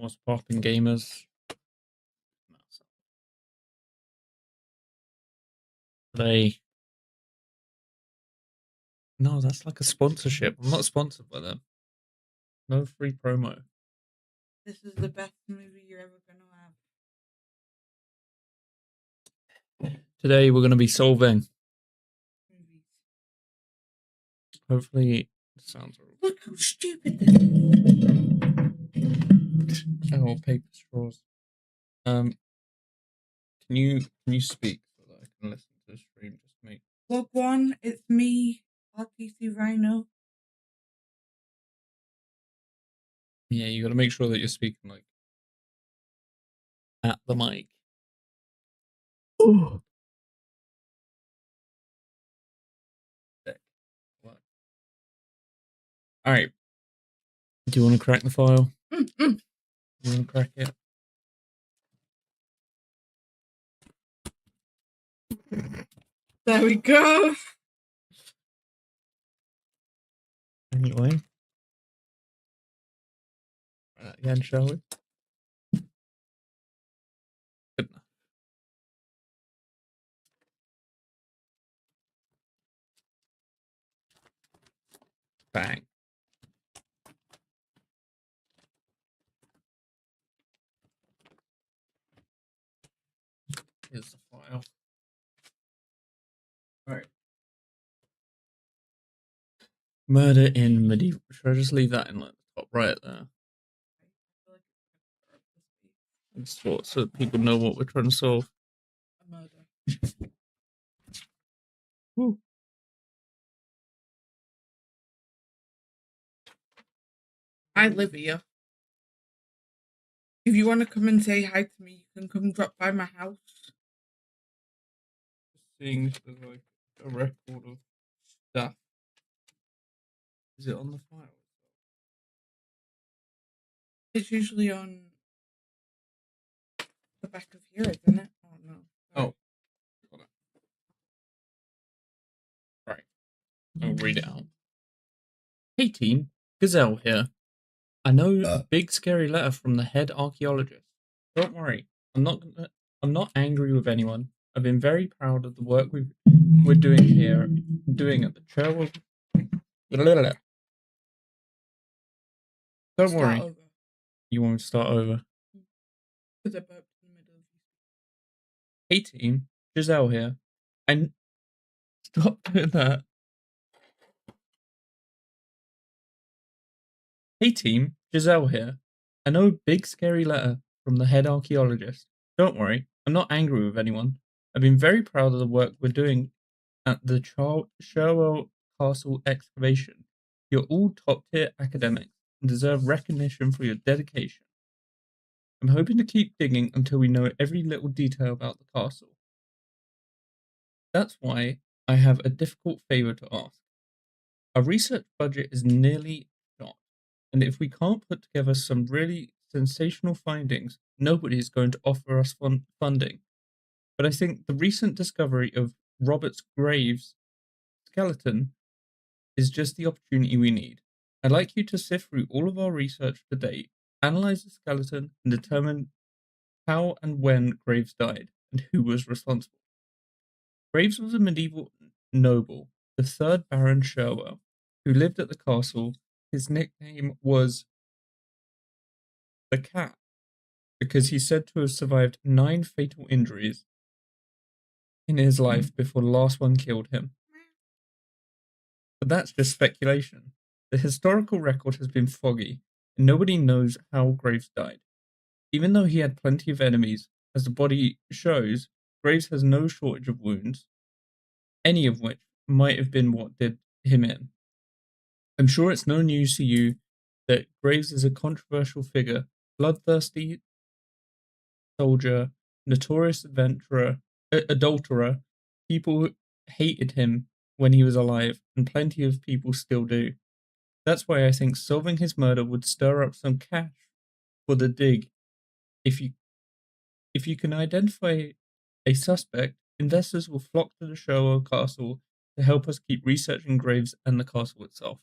What's poppin', gamers? They No, that's like a sponsorship. I'm not sponsored by them. No free promo. This is the best movie you're ever going to have. Today we're going to be solving. Movies. Hopefully, it sounds. Look how stupid this is. Oh, paper straws. Can you speak so that I can listen to the stream? Just me. Log one, it's me, RTC Rhino. Yeah, you got to make sure that you're speaking like at the mic. Oh. All right. Do you want to crack the file? You want to crack it? There we go. Anyway. Again, shall we? Good enough. Bang. Here's the file. Alright. Murder in medieval. Should I just leave that in like the top right there? So that people know what we're trying to solve. A murder. Woo. I live here. If you want to come and say hi to me, you can come drop by my house. Seeing if there's like a record of stuff. Is it on the file? It's usually on the back of here, isn't it? Oh no. Oh. Got it. Right. I'll read it out. Hey team, Gazelle here. I know a big scary letter from the head archaeologist. Don't worry, I'm not angry with anyone. I've been very proud of the work we're doing at the Cherwell. Don't worry. Over. You want me to start over? Because I burped in the middle of you. Hey team, Giselle here. And stop doing that. Hey team, Giselle here. I know a big scary letter from the head archaeologist. Don't worry, I'm not angry with anyone. I've been very proud of the work we're doing at the Cherwell Castle excavation. You're all top-tier academics and deserve recognition for your dedication. I'm hoping to keep digging until we know every little detail about the castle. That's why I have a difficult favour to ask. Our research budget is nearly shot, and if we can't put together some really sensational findings, nobody is going to offer us funding. But I think the recent discovery of Robert Graves' skeleton is just the opportunity we need. I'd like you to sift through all of our research to date, analyze the skeleton, and determine how and when Graves died, and who was responsible. Graves was a medieval noble, the third Baron Cherwell, who lived at the castle. His nickname was the Cat, because he's said to have survived 9 fatal injuries in his life before the last one killed him. But that's just speculation. The historical record has been foggy, and nobody knows how Graves died. Even though he had plenty of enemies, as the body shows, Graves has no shortage of wounds, any of which might have been what did him in. I'm sure it's no news to you that Graves is a controversial figure, bloodthirsty soldier, notorious adulterer. People hated him when he was alive, and plenty of people still do. That's why I think solving his murder would stir up some cash for the dig. If you can identify a suspect, investors will flock to the Sherwood Castle to help us keep researching Graves and the castle itself.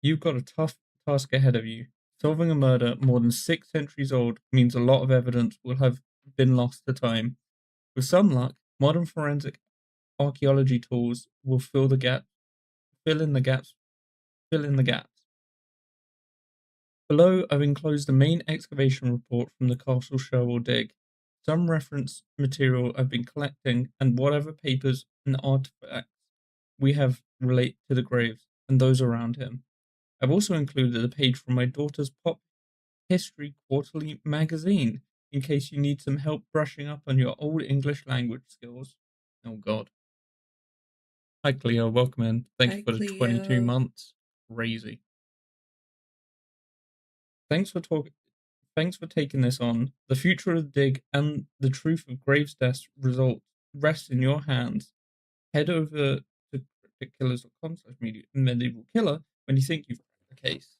You've got a tough task ahead of you, Solving a murder more than 6 centuries old means a lot of evidence will have been lost to time. With some luck, modern forensic archaeology tools will fill in the gaps, fill in the gaps. Below, I've enclosed the main excavation report from the Castle Sherwell dig, some reference material I've been collecting, and whatever papers and artifacts we have relate to the graves and those around him. I've also included a page from my daughter's pop history quarterly magazine in case you need some help brushing up on your old English language skills. Oh God. Hi Cleo, welcome in. Thank you Hi, for the 22 Cleo. months. Crazy. Thanks for talking. Thanks for taking this on. The future of the dig and the truth of Graves' death results rest in your hands. Head over to cryptickillers.com/medieval killer when you think you've cracked the case.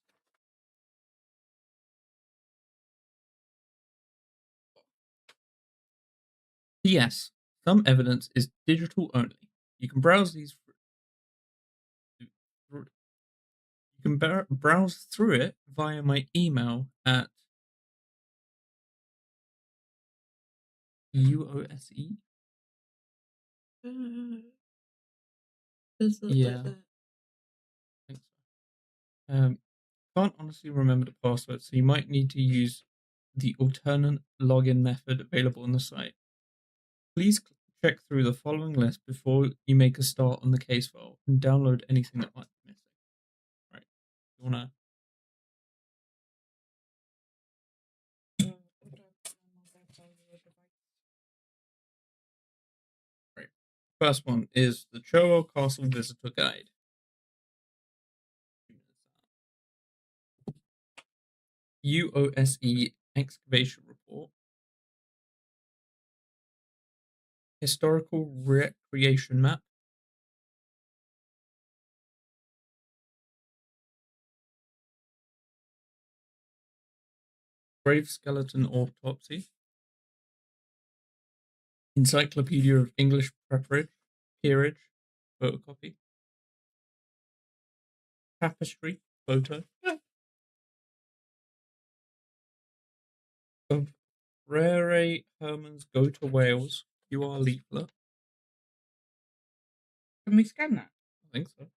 Yes, some evidence is digital only. You can browse these. You can browse through it via my email at UOSE. Yeah, I think so. Can't honestly remember the password, so you might need to use the alternate login method available on the site. Please check through the following list before you make a start on the case file and download anything that might be missing. Right, you wanna? Right. First one is the Cherwell Castle Visitor Guide. UOSE Excavation Report. Historical Recreation Map. Grave Skeleton Autopsy. Encyclopedia of English Peerage, photocopy. Tapestry, photo. Of Rare Herman's Go to Wales, QR leaflet. Can we scan that? I think so.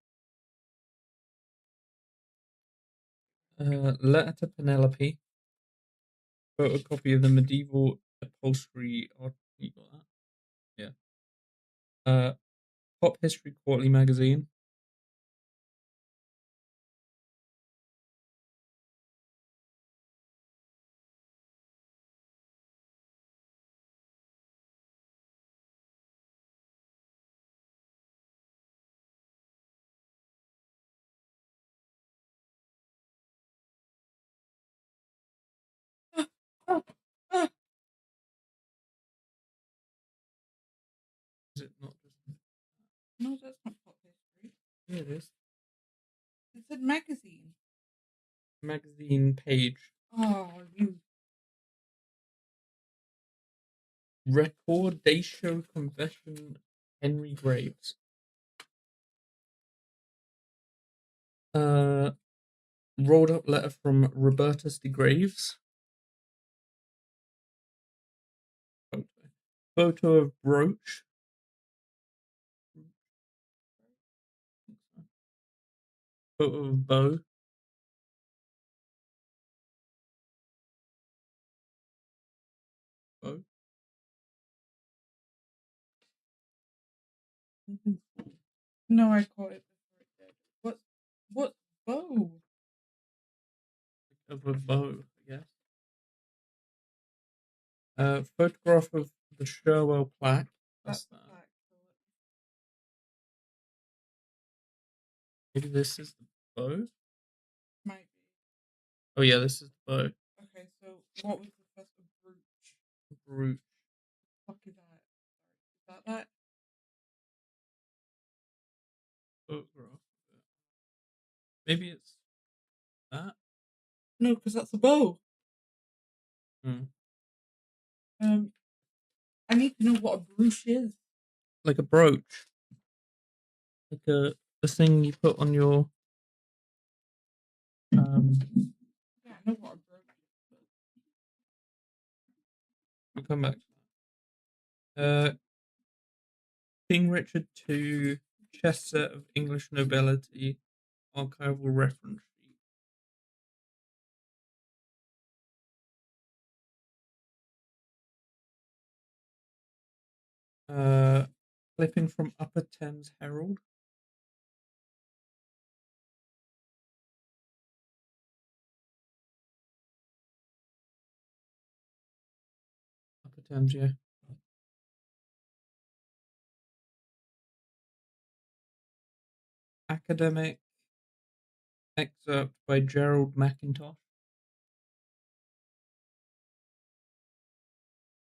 Letter to Penelope. Photocopy of the medieval upholstery art. You got that? Yeah. Pop History Quarterly magazine. Is it not just? No, that's not pop history. Yeah, it is. It said magazine. Magazine page. Oh, you. Recordatio Confession Henry Graves. Rolled up letter from Robertus de Graves. Photo of brooch. Photo of bow. Bow. No, I caught it before it did. What bow? Of a bow, I guess. Photograph of the Sherwell plaque. That's that. Black. Maybe this is the bow. Might be. Oh yeah, this is the bow. Okay, so what was the first one? Brooch. Brooch. What the fuck is that? Is that? Photograph. Maybe it's that. No, because that's a bow. Hmm. I need to know what a brooch is. Like a brooch. Like the thing you put on your. know what a brooch is. We'll come back to that. King Richard II chess set of English nobility archival reference sheet. Clipping from Upper Thames Herald. Upper Thames, yeah. Academic excerpt by Gerald Mackintosh.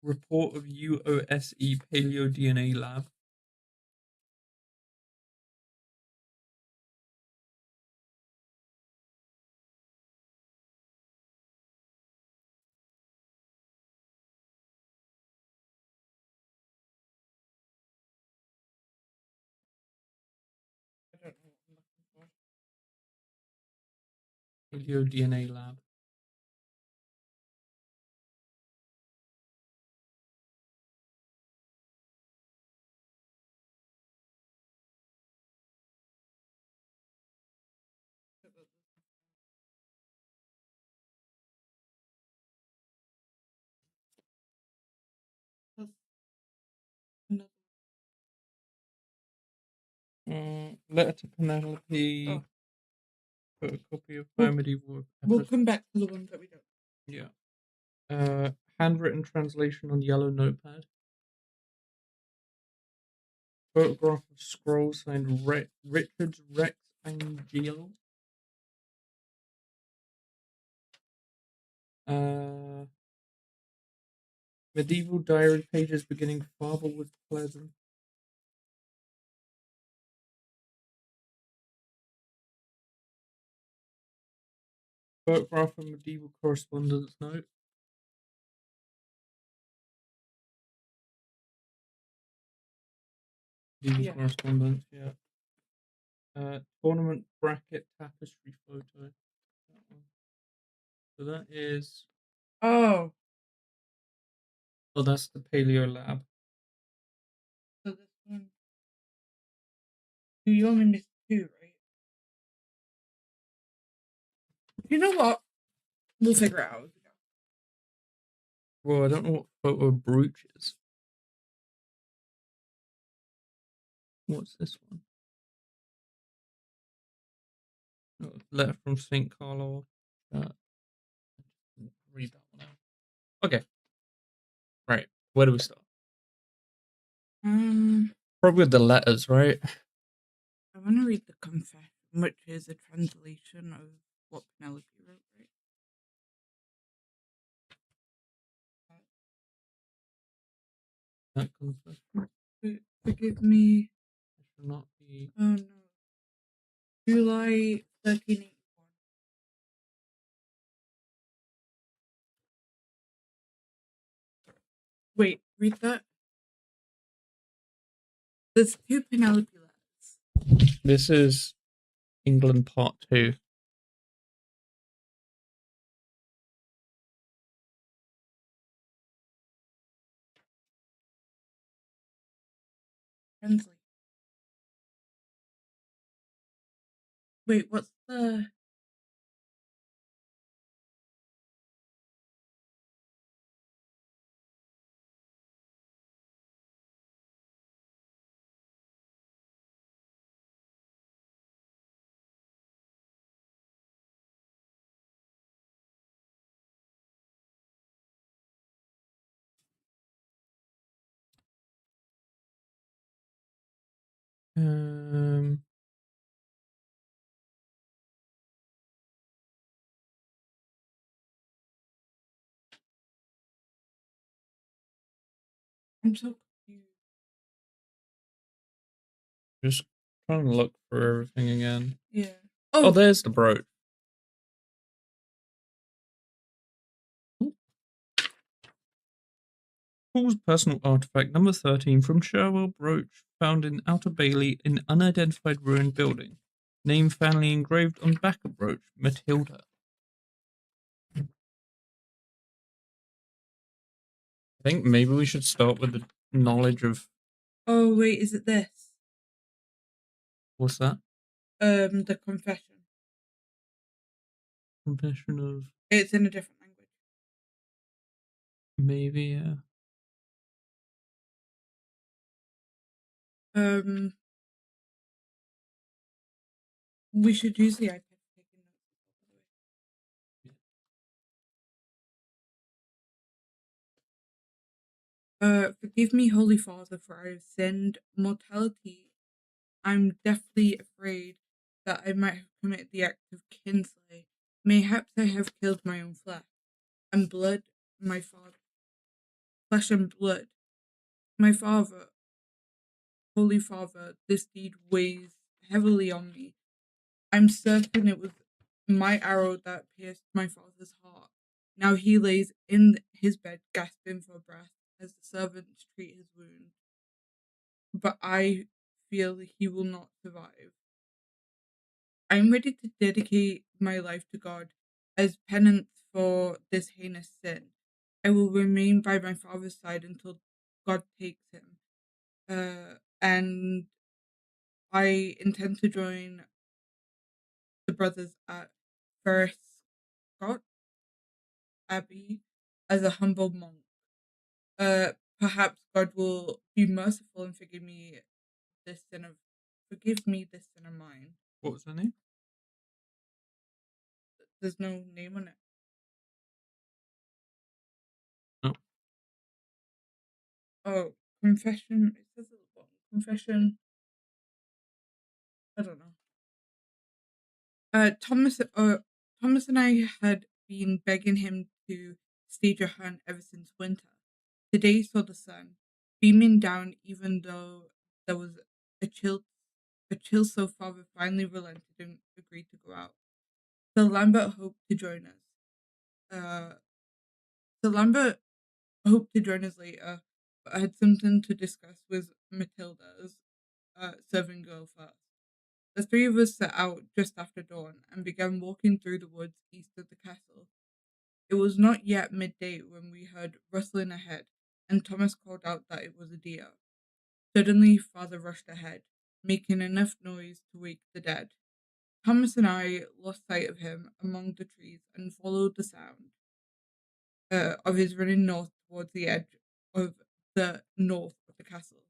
Report of UOSE Paleo DNA Lab. I don't know what I'm looking for. Paleo DNA Lab. That's another. Letter to Penelope. Oh. Photocopy of We'll- biomedieval. We'll come back to the ones that we don't. Yeah. Handwritten translation on yellow notepad. Photograph of scroll signed Richard's Rex Angel. Medieval diary pages beginning Father was pleasant. Photograph of medieval correspondence note. Medieval Yeah. correspondence, yeah. Tournament bracket tapestry photo. That one. So that is. Oh. Oh, that's the Paleo Lab. So this one. You only missed two, right? You know what? We'll figure it out. Well, I don't know what photo of brooch is. What's this one? Oh, letter from St. Carlo. Read that one out. Okay. Right. Where do we start? Probably with the letters, right? I want to read the confession, which is a translation of what Penelope wrote, right? That confession Forgive me. should not be. Oh no. July 1381. Wait, read that. There's two Penelope letters. This is England Part 2. Translate. Wait, what's the... I'm so confused. Just trying to look for everything again. Yeah. Oh, there's the brooch. Paul's personal artifact number 13 from Sherwell brooch found in Outer Bailey in unidentified ruined building. Name family engraved on back of brooch, Matilda. I think maybe we should start with the knowledge of Oh wait, is it this? what's that? The confession. Confession of It's in a different language. maybe, yeah. Um, we should use the iPad for taking notes. Forgive me, Holy Father, for I have sinned mortality. I'm deathly afraid that I might have committed the act of kinsley. Mayhaps I have killed my own flesh and blood, my father, flesh and blood. My father, Holy Father, this deed weighs heavily on me. I'm certain it was my arrow that pierced my father's heart. Now he lays in his bed, gasping for breath, as the servants treat his wound. But I feel he will not survive. I am ready to dedicate my life to God as penance for this heinous sin. I will remain by my father's side until God takes him. And I intend to join the brothers at First Scott Abbey as a humble monk. Perhaps God will be merciful and forgive me this sin of mine. What was her name? There's no name on it. Oh. Oh, confession. It says at the bottom. Confession. I don't know. Thomas and I had been begging him to stage a hunt ever since winter. Today saw the sun beaming down, even though there was a chill. A chill, so father finally relented and agreed to go out. So Lambert hoped to join us. So Lambert hoped to join us later, but I had something to discuss with Matilda's serving girl first. The three of us set out just after dawn and began walking through the woods east of the castle. It was not yet midday when we heard rustling ahead, and Thomas called out that it was a deer. Suddenly, father rushed ahead, making enough noise to wake the dead. Thomas and I lost sight of him among the trees and followed the sound of his running north towards the edge of the north of the castle.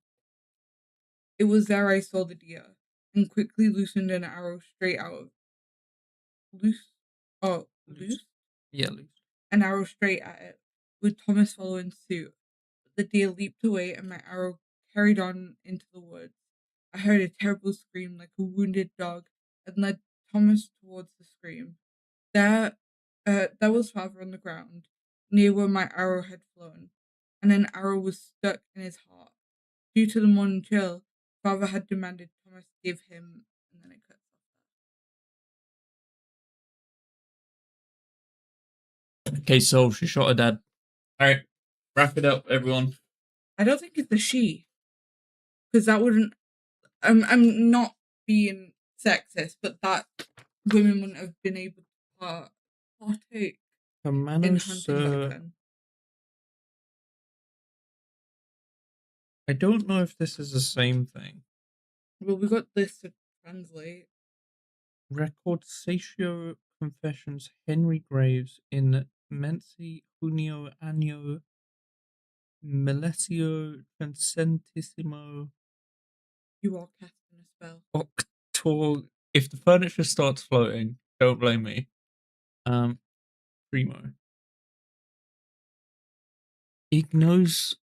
It was there I saw the deer and quickly loosened an arrow straight out of loose. Oh, loose? Yeah, loose. An arrow straight at it, with Thomas following suit. The deer leaped away and my arrow carried on into the woods. I heard a terrible scream like a wounded dog and led Thomas towards the scream. There was father on the ground, near where my arrow had flown, and an arrow was stuck in his heart. Due to the morning chill, father had demanded Thomas give him, and then it cuts off. Okay, so she shot her dad. Alright, wrap it up, everyone. I don't think it's a she, because that wouldn't. I'm not being sexist, but that women wouldn't have been able to partake in hunting back then. I don't know if this is the same thing. Well, we got this to translate. Record Satio Confessions Henry Graves in Mensi Junio Anno Millesio Transcentissimo You are casting a spell. Octor. If the furniture starts floating, don't blame me. Primo. Ignos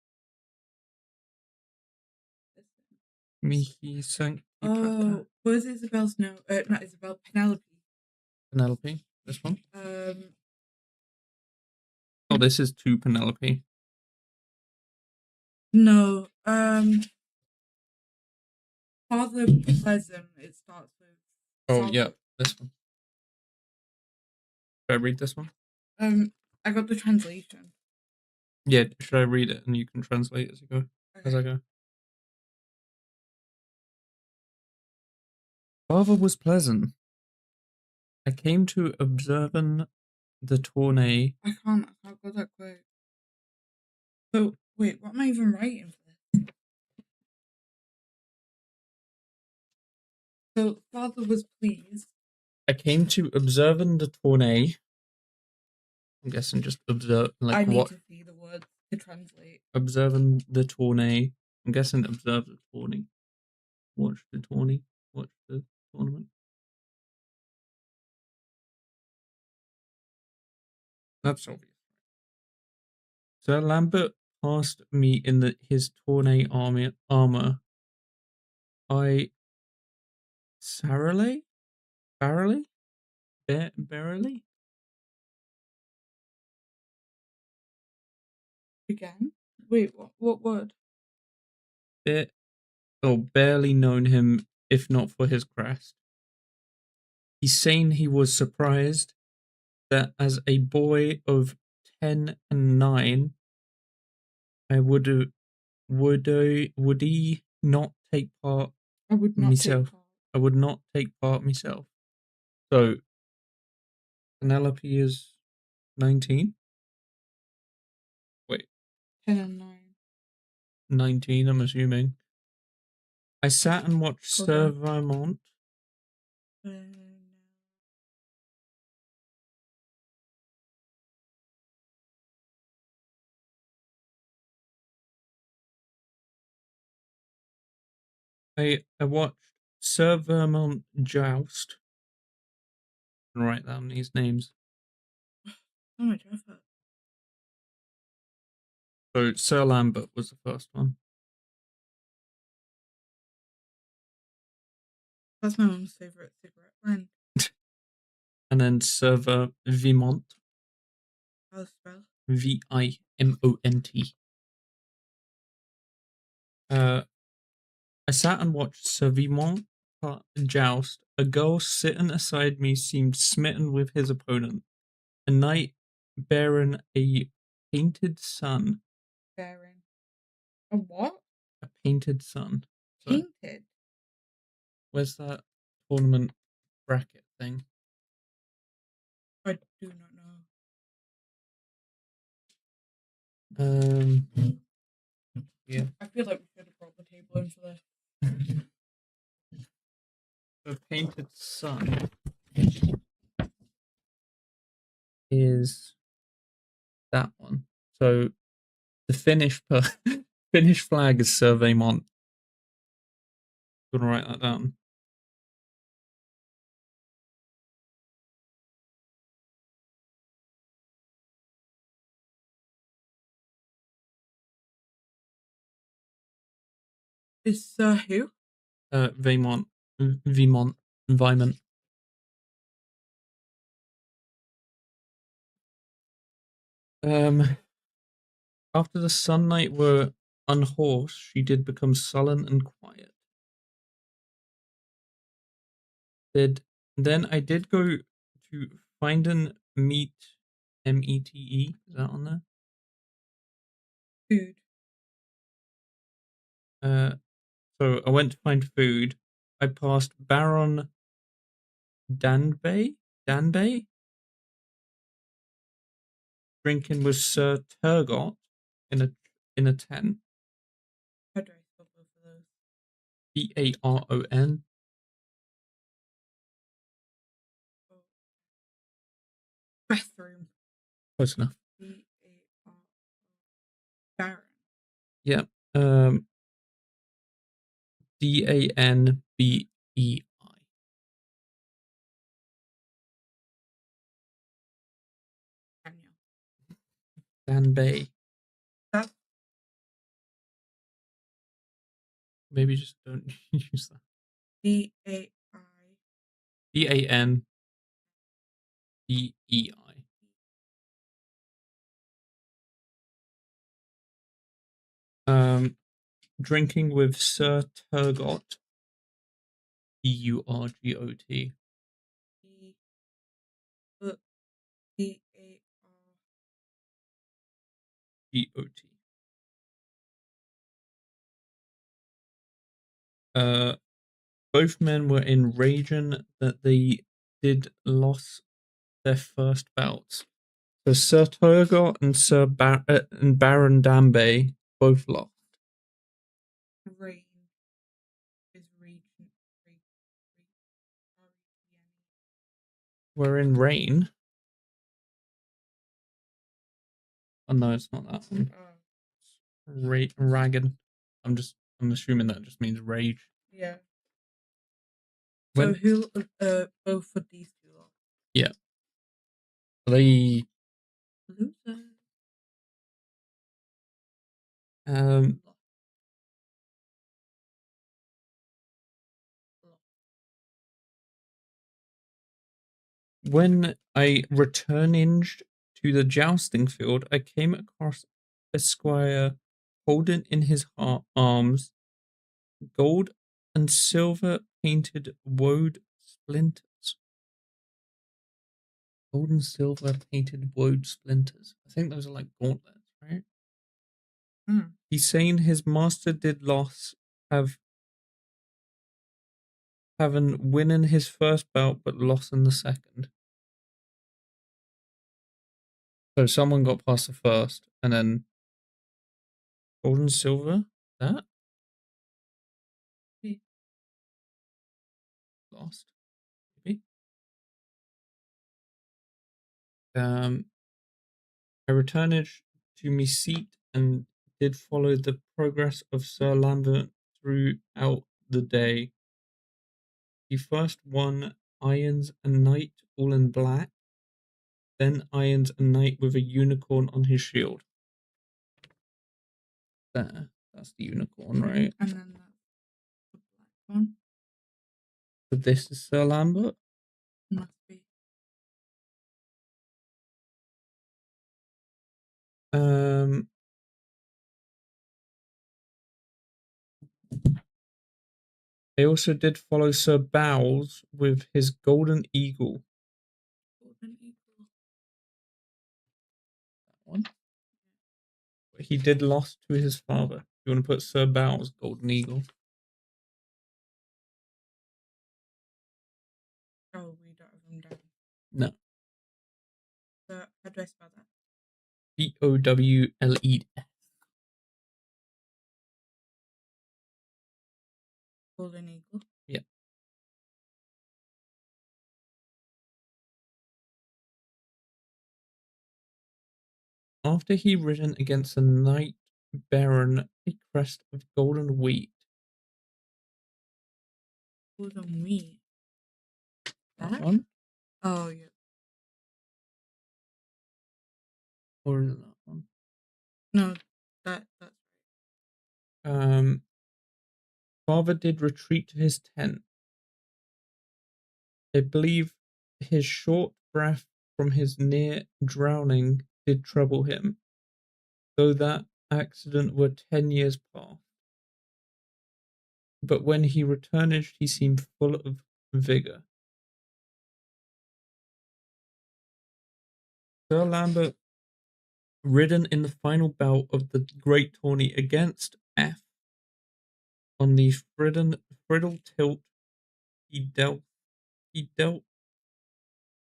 Mihi Sancti Oh, where's Isabel's note? Not Isabel, Penelope. Penelope. This one? Um, Oh, this is to Penelope. no. Father Pleasant. It starts with. Oh, Father. yeah, this one. Should I read this one? I got the translation. Yeah, should I read it and you can translate as you go? Okay. As I go. Father was pleasant. I came to observe the tourney. I can't go that quick. So wait, what am I even writing for this? So father was pleased. I came to observing the tourney. I'm guessing just observe, like I need what? to see the words to translate. Observing the tourney. I'm guessing observe the tourney. Watch the tourney. Watch the tournament. That's obvious. Sir Lambert passed me in his tourney armor. I Sarily? Barely? Barely? Again? Wait, what word? Barely known him, if not for his crest. He's saying he was surprised that as a boy of 10 and 9, I would he not take part I would not take myself. part. I would not take part myself. So Penelope is 19. Wait, 10 and 9. 19, I'm assuming. I sat and watched Hold Sir on. Vermont. I watched Sir Vermont joust. And write down these names. So much effort. So Sir Lambert was the first one. That's my mom's favorite cigarette brand. And then Sir Vimont. How to spell? Vimont. I sat and watched Sir Vimont joust. A girl sitting aside me seemed smitten with his opponent. A knight bearing a painted sun. Bearing. A what? A painted sun. So, Painted. where's that tournament bracket thing? I do not know. Yeah. I feel like we should have brought the table in for this. The painted sun is that one. So the Finnish Finnish flag is Sir Vemont. You want to write that down? Is who? Vemont. Vemont. Vimont. After the Sun Knight were unhorsed, she did become sullen and quiet. Then I did go to find and meet Mete. Is that on there? Food. So I went to find food. I passed Baron Danbay, drinking with Sir Turgot in a tent. How do I spell both of those? Baron. Oh. Bathroom. Close enough. B-A-R. Baron. Yeah. Danbei. Daniel. Danbay. That's Maybe just don't use that. D-A-I. Danbei. Drinking with Sir Turgot. Turgot. D-A-R. Got. Uh, both men were enraging that they did lost their first bouts. So Sir Turgot and and Baron Dambay both lost. Rain is region. We're in Rain. Oh no, it's not that one. Ragged. I'm assuming that just means rage. Yeah. When So who both of these two are? yeah. They Losers. um when I returning to the jousting field, I came across a squire holding in his arms gold and silver painted woad splinters. Gold and silver painted woad splinters. I think those are like gauntlets, right? He's saying his master did loss have having winning his first bout but lost in the second. So someone got past the first and then gold and silver. That lost. Maybe. I returned to me seat and did follow the progress of Sir Lambert throughout the day. He first won irons a knight all in black, then irons a knight with a unicorn on his shield. That's the unicorn, right? And then that's the black one. So this is Sir Lambert. Must be. Um, they also did follow Sir Bowles with his golden eagle. Golden eagle. That one. But he did lost to his father. You want to put Sir Bowles' golden eagle? Oh, we don't have them down. No. So how do I spell that? Bowles. Golden eagle. Yeah. After he ridden against a knight baron a crest of golden wheat. Golden wheat. That one? Oh yeah. Or is it that one? No, that's right. Father did retreat to his tent. I believe his short breath from his near drowning did trouble him, though that accident were 10 years past. But when he returned, he seemed full of vigour. Sir Lambert, ridden in the final bout of the great tourney against F, on the Friddle tilt, he dealt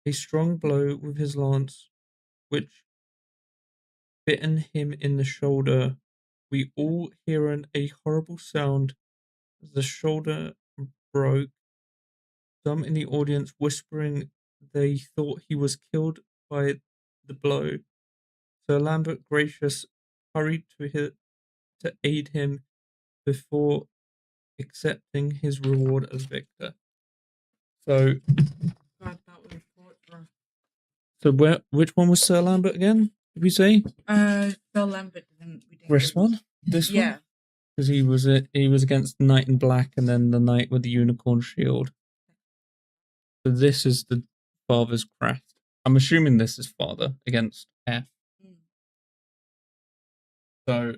a strong blow with his lance, which bitten him in the shoulder. We all hearing a horrible sound as the shoulder broke. Some in the audience whispering they thought he was killed by the blow. Sir Lambert Gracious hurried to aid him before accepting his reward as victor. So, God, that was torture. which one was Sir Lambert again? Did we say? Sir Lambert didn't. We didn't. This one? This one? Yeah. Because he was against the knight in black and then the knight with the unicorn shield. So this is the father's crest. I'm assuming this is father against F. So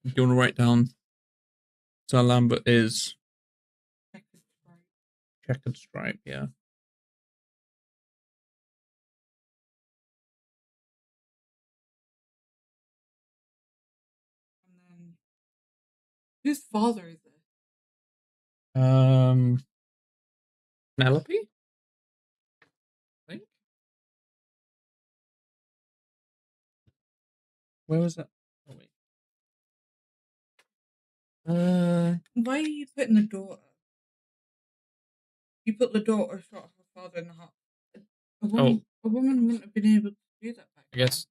if you want to write down Sir Lambert is checkered stripe, yeah. And then whose father is this? Penelope? Where was that? Oh wait. Why are you putting the daughter? You put the daughter shot her father in the heart. Oh, A woman wouldn't have been able to do that back I guess.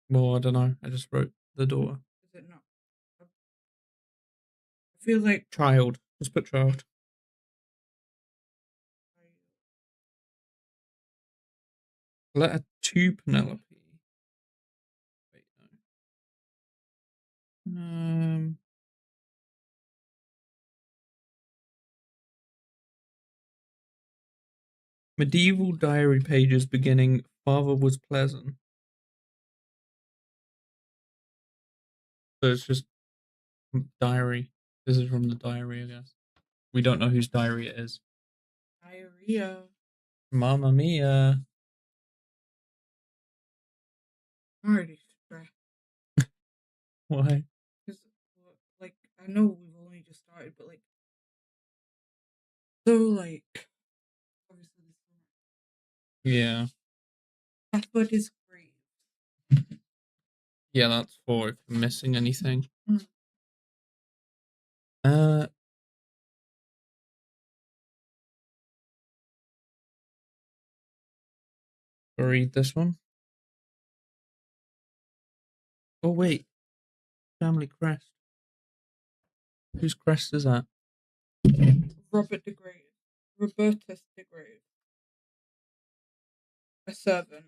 Well, I don't know. I just wrote the daughter. then. Is it not? I feel like Child. Just put child. Letter to Penelope. Wait, no. Medieval diary pages beginning. Father was pleasant. So it's just diary. This is from the diary, I guess. We don't know whose diary it is. diarrhea. Mamma mia. I'm already stressed Why? because, like, I know we've only just started, but like, so like, obviously, Yeah. password is great. Yeah, that's for if you're missing anything. Mm. Uh, I'll read this one. Oh, wait. Family crest. Whose crest is that? Robert the Great, Robertus the Great, a servant.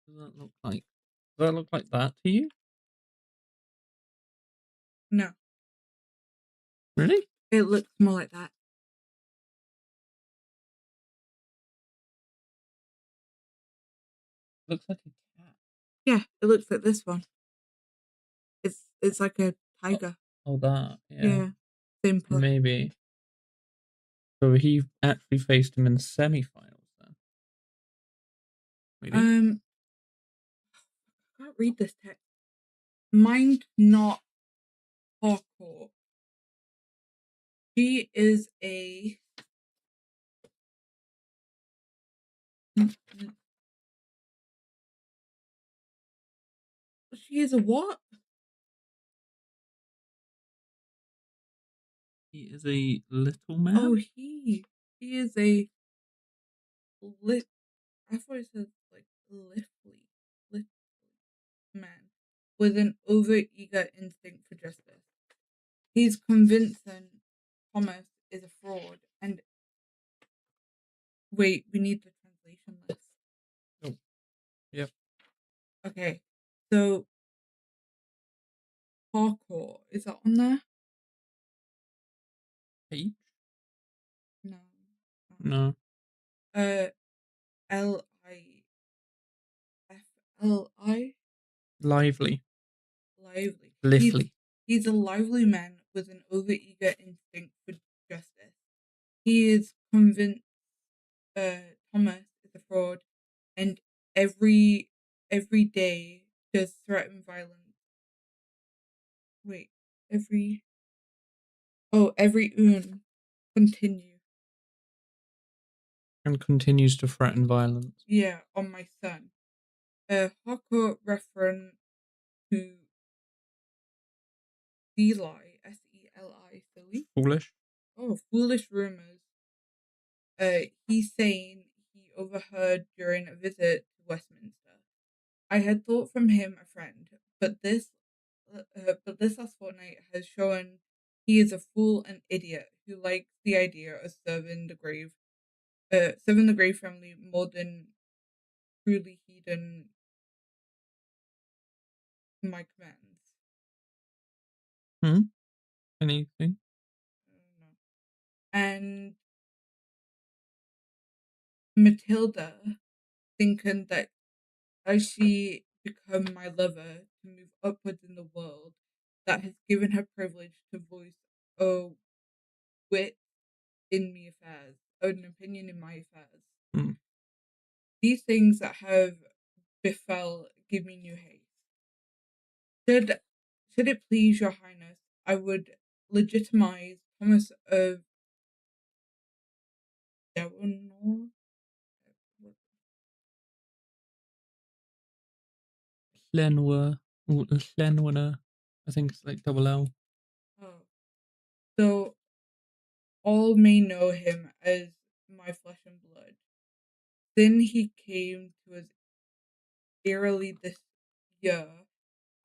Does that look like? Does that look like that to you? No, Really? it looks more like that. Looks like a cat. Yeah, it looks like this one. It's like a tiger. Oh, that. Yeah. Yeah, same pose. Maybe. So he actually faced him in the semi-finals then. Really? I can't read this text. Mind not hardcore. She is a she is a what? He is a little man. Oh, he is a lit. I thought it said like little man with an over-eager instinct for justice. He's convincing Thomas is a fraud. And wait, we need the translation list. Oh, yep. Okay, so parkour is that on there? H? No. No. Uh, Lifli. Lively. Lively. Lively. He's a lively man with an overeager instinct for justice. He is convinced Thomas is a fraud, and every day does threaten violence. Wait, every continue. And continues to threaten violence. Yeah, on my son. Hardcore reference to Seli, Seli, silly. Foolish. Oh, foolish rumors. He's saying he overheard during a visit to Westminster. I had thought from him a friend, but this last fortnight has shown he is a fool and idiot who likes the idea of serving the grave family more than truly heeding my commands. Hmm? Anything? I don't know. And Matilda, thinking that as she become my lover to move upwards in the world, that has given her privilege to voice a wit in me affairs, an opinion in my affairs. Hmm. These things that have befell give me new haste. Should should it please your highness, I would legitimize Thomas of Devonor Llenwer, Llenwer. I think it's like double L. Oh. So all may know him as my flesh and blood. Then he came to us eerily this year.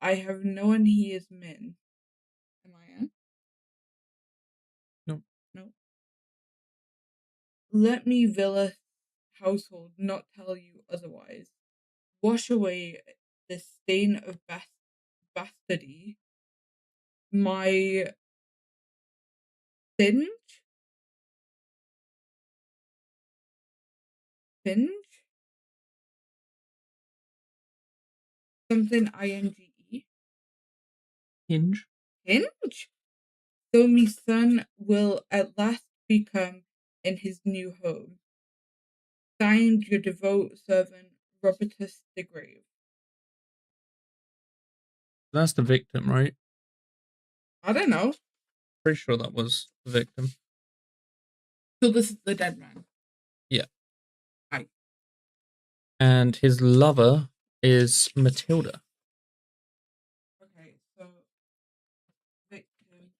I have known he is men. Am I in? No. No. Let me, Villa household, not tell you otherwise. Wash away the stain of bastardy. My singe? Singe? Something INGE? Hinge. Hinge? So me son will at last become in his new home. Signed your devout servant, Robertus de Grave. That's the victim, right? I don't know. Pretty sure that was the victim. So this is the dead man. Yeah. Aye. And his lover is Matilda. Okay, so victim.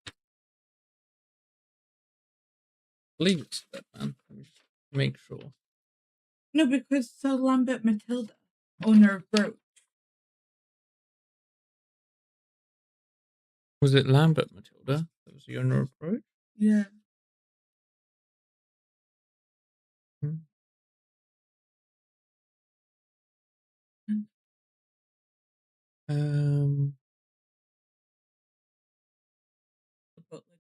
I believe it's that man. Let me just make sure. No, because Sir Lambert Matilda, owner of Brooch. Was it Lambert Matilda that was the owner of Brooch? Yeah. Hmm. Um, The butler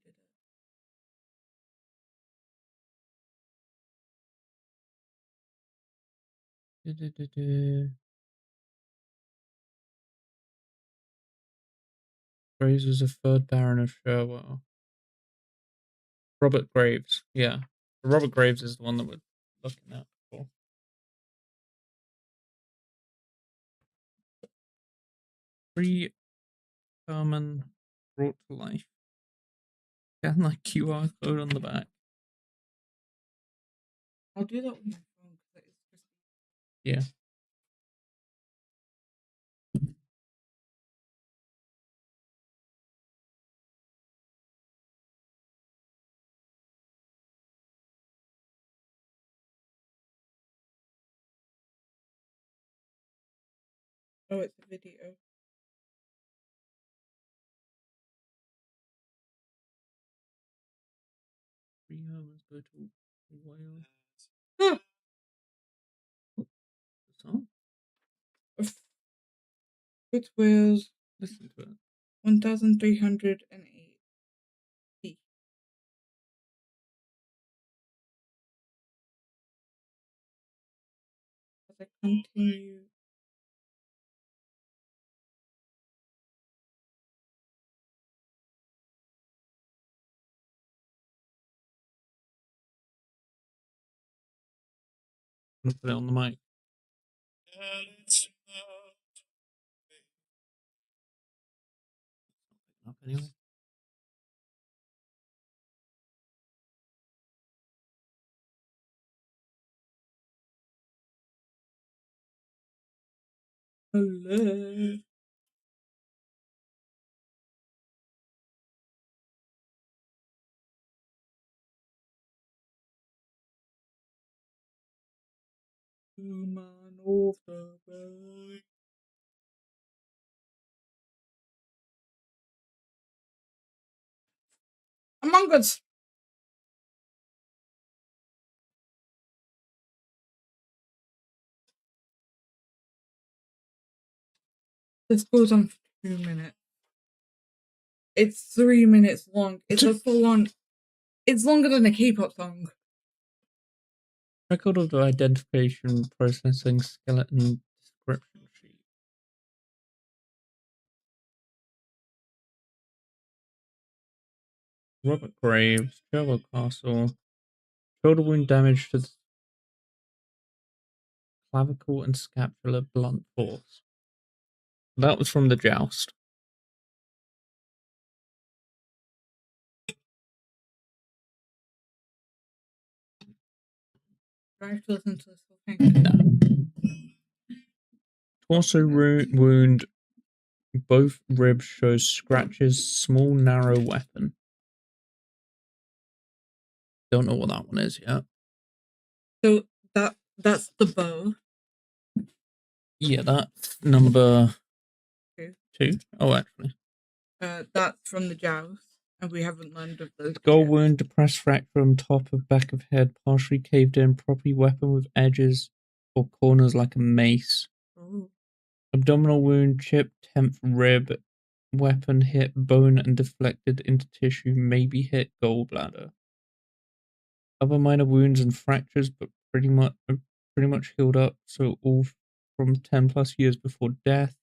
did it. Graves was a third Baron of Sherwell. Robert Graves, yeah. Robert Graves is the one that we're looking at for. Free Herman brought to life. Scan that QR code on the back. I'll do that with my phone because it's just. Yeah. Oh, it's a video. Free Hermans go to Wales. Huh. The song? It was Listen to it. 1308. As I continue. I'm gonna put it on the mic. Up anyway. Hello. Man of the world. Among Us. This goes on for 2 minutes. It's 3 minutes long. It's a full on. It's longer than a K-pop song. Record of the identification processing skeleton description sheet. Robert Graves, Sherwood Castle. Shoulder wound damage to the clavicle and scapular blunt force. That was from the joust. Do I have to listen to this whole thing? No. torso wound, both ribs show scratches, small narrow weapon. Don't know what that one is yet. So that's the bow. Yeah, that's number Okay. 2. Oh, actually. That's from the joust, and we haven't learned of those. Skull yet. wound, depressed fracture on top of back of head, partially caved in, property weapon with edges or corners like a mace. Ooh. Abdominal wound, chipped 10th rib, weapon hit bone and deflected into tissue, maybe hit gallbladder. Other minor wounds and fractures, but pretty much healed up, so all from 10 plus years before death.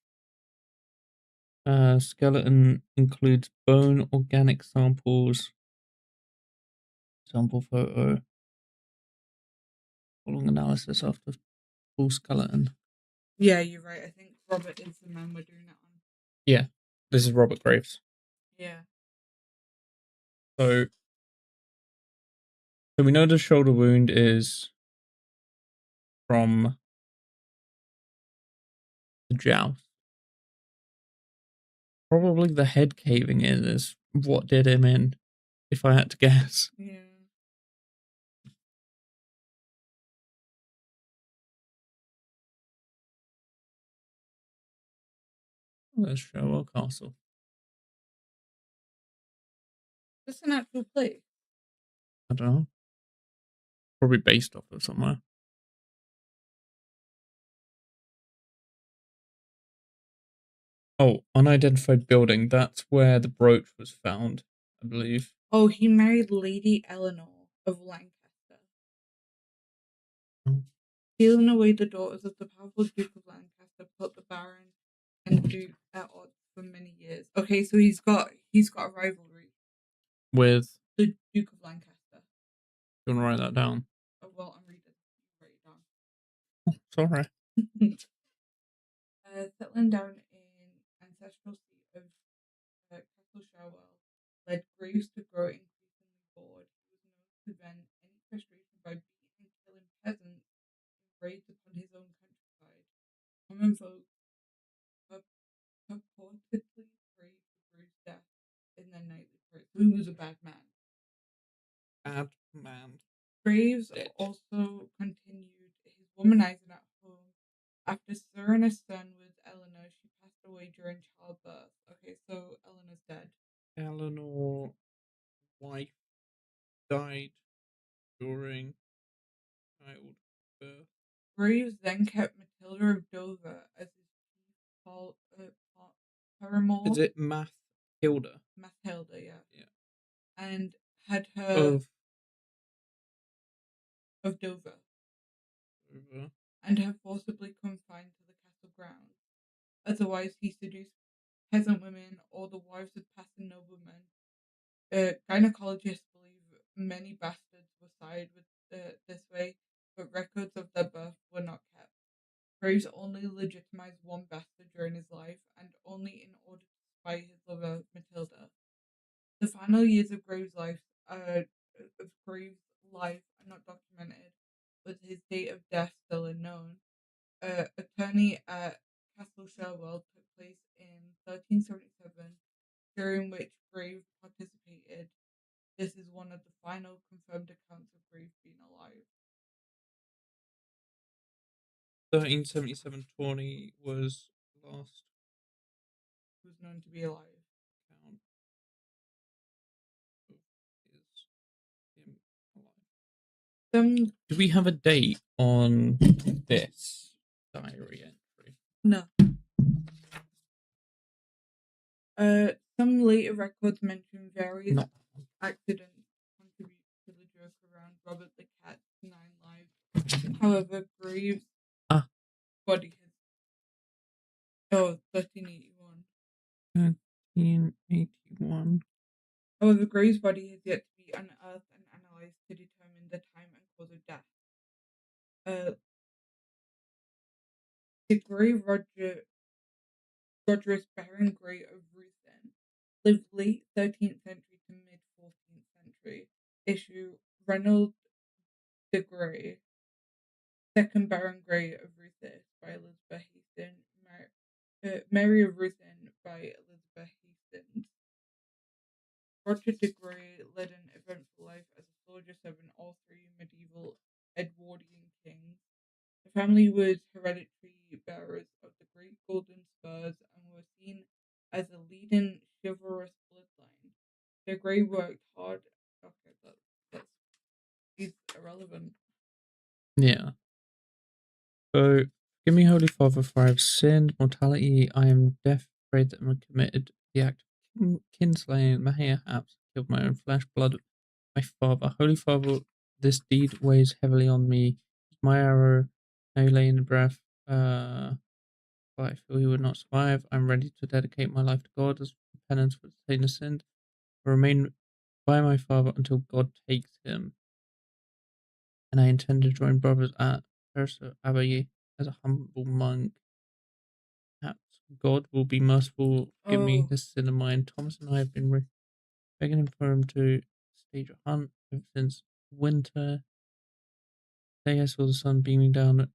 Skeleton includes bone, organic samples, sample photo, following analysis after full skeleton. Yeah, you're right. I think Robert is the man we're doing it on. Yeah, this is Robert Graves. Yeah. So we know the shoulder wound is from the joust. Probably the head caving in is what did him in, if I had to guess. Yeah. Let's show our castle. Just an actual place. I don't know. Probably based off of somewhere. Oh, unidentified building. That's where the brooch was found, I believe. Oh, he married Lady Eleanor of Lancaster, Oh. stealing away the daughters of the powerful Duke of Lancaster, put the Baron and Duke at odds for many years. Okay, so he's got a rivalry. With The Duke of Lancaster. You want to write that down? Oh, well, I'm reading. Write it down. Oh, sorry. Settling down in ancestral seat of Castle Shawwell led Graves to grow increasingly bored. He was known to vent any frustration by beating and killing peasants in raids upon his own countryside. Common folk purportedly prayed for Graves' death in their nightly prayers. So he was a bad man. Bad man. Graves Dead. also continued his womanizing at home. After stirring a son with Eleanor, she passed away during childbirth. Okay, so Eleanor's dead. Eleanor, wife, died during childbirth. Graves then kept Matilda of Dover as his chief paramour. Is it Mathilda? Mathilda, yeah. Yeah. And had her of Dover. And her forcibly confined to the castle grounds. Otherwise, he seduced peasant women or the wives of passing noblemen. Gynecologists believe many bastards were sired with this way, but records of their birth were not kept. Graves only legitimized one bastard during his life, and only in order to spite his lover Matilda. The final years of Graves' life are not documented, with his date of death still unknown. Attorney at Castle Sherwell took place in 1377, during which Graves participated. This is one of the final confirmed accounts of Graves being alive. 1377-20 was last. He was known to be alive. Count is him alive. Do we have a date on this diary entry? No. Some later records mention various accidents contribute to the joke around Robert the Cat's 9 lives. However, Graves' body has 1381. 1381. However, Graves' body has yet to be unearthed and analyzed to determine the time and cause of death. The Grey Rogerus Baron Grey of Ruthven lived late 13th century to mid 14th century. Issue Reynold de Grey, second Baron Grey of Ruthes by Elizabeth Hastings, Mary of Ruthin by Elizabeth Hastings. Roger de Grey led an eventful life as a soldier serving all three medieval Edwardian kings. The family was hereditary bearers of the Great Golden Spurs and were seen as a leading chivalrous bloodline. De Grey worked hard. Okay, that's is irrelevant. Yeah. So, give me, Holy Father, for I have sinned, mortality, I am deaf, afraid that I have committed the act of kinslaying, mayhaps killed my own flesh, blood, my father. Holy Father, this deed weighs heavily on me. My arrow now lay in the breath, but I feel he would not survive. I'm ready to dedicate my life to God as penance for the sin sinned. I remain by my father until God takes him, and I intend to join brothers at Ursa Abbey as a humble monk. Perhaps God will be merciful, give me Oh, this sin of mine. Thomas and I have been begging him for him to stage a hunt ever since winter. Day I saw the sun beaming down at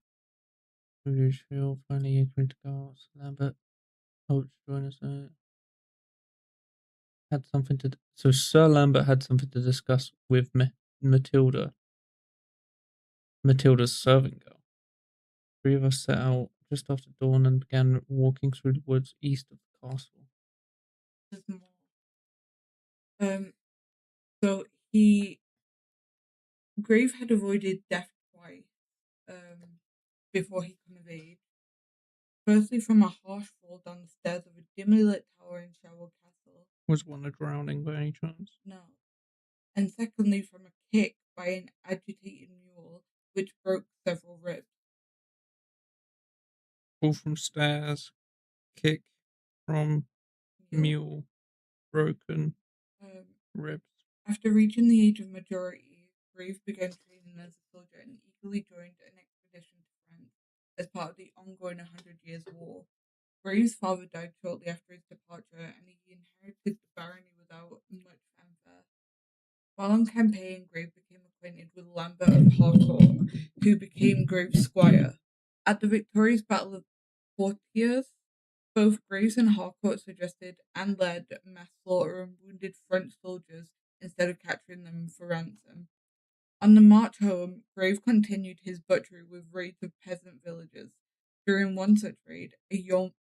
Rouge Hill. Finally, agreed to go out. Lambert hoped to join us. Had something to. So Sir Lambert had something to discuss with Matilda, Matilda's serving girl. Three of us set out just after dawn and began walking through the woods east of the castle. there's more. Um, so he Grave had avoided death twice before he came of age. Firstly, from a harsh fall down the stairs of a dimly lit tower in Sherwood Castle. Was one a drowning by any chance? No. And secondly, from a kick by an agitated mule, which broke several ribs. Fall from stairs, kick from Mule. mule, broken Um, ribs. After reaching the age of majority, Grave began training as a soldier and eagerly joined an expedition to France as part of the ongoing 100 Years' War. Grave's father died shortly after his departure, and he inherited the barony without much fanfare. While on campaign, Grave became acquainted with Lambert of Harcourt, who became Grave's squire. At the victorious Battle of Poitiers, both Graves and Harcourt suggested and led mass slaughter of wounded French soldiers instead of capturing them for ransom. On the march home, Grave continued his butchery with raids of peasant villages. During one such raid, yeoman,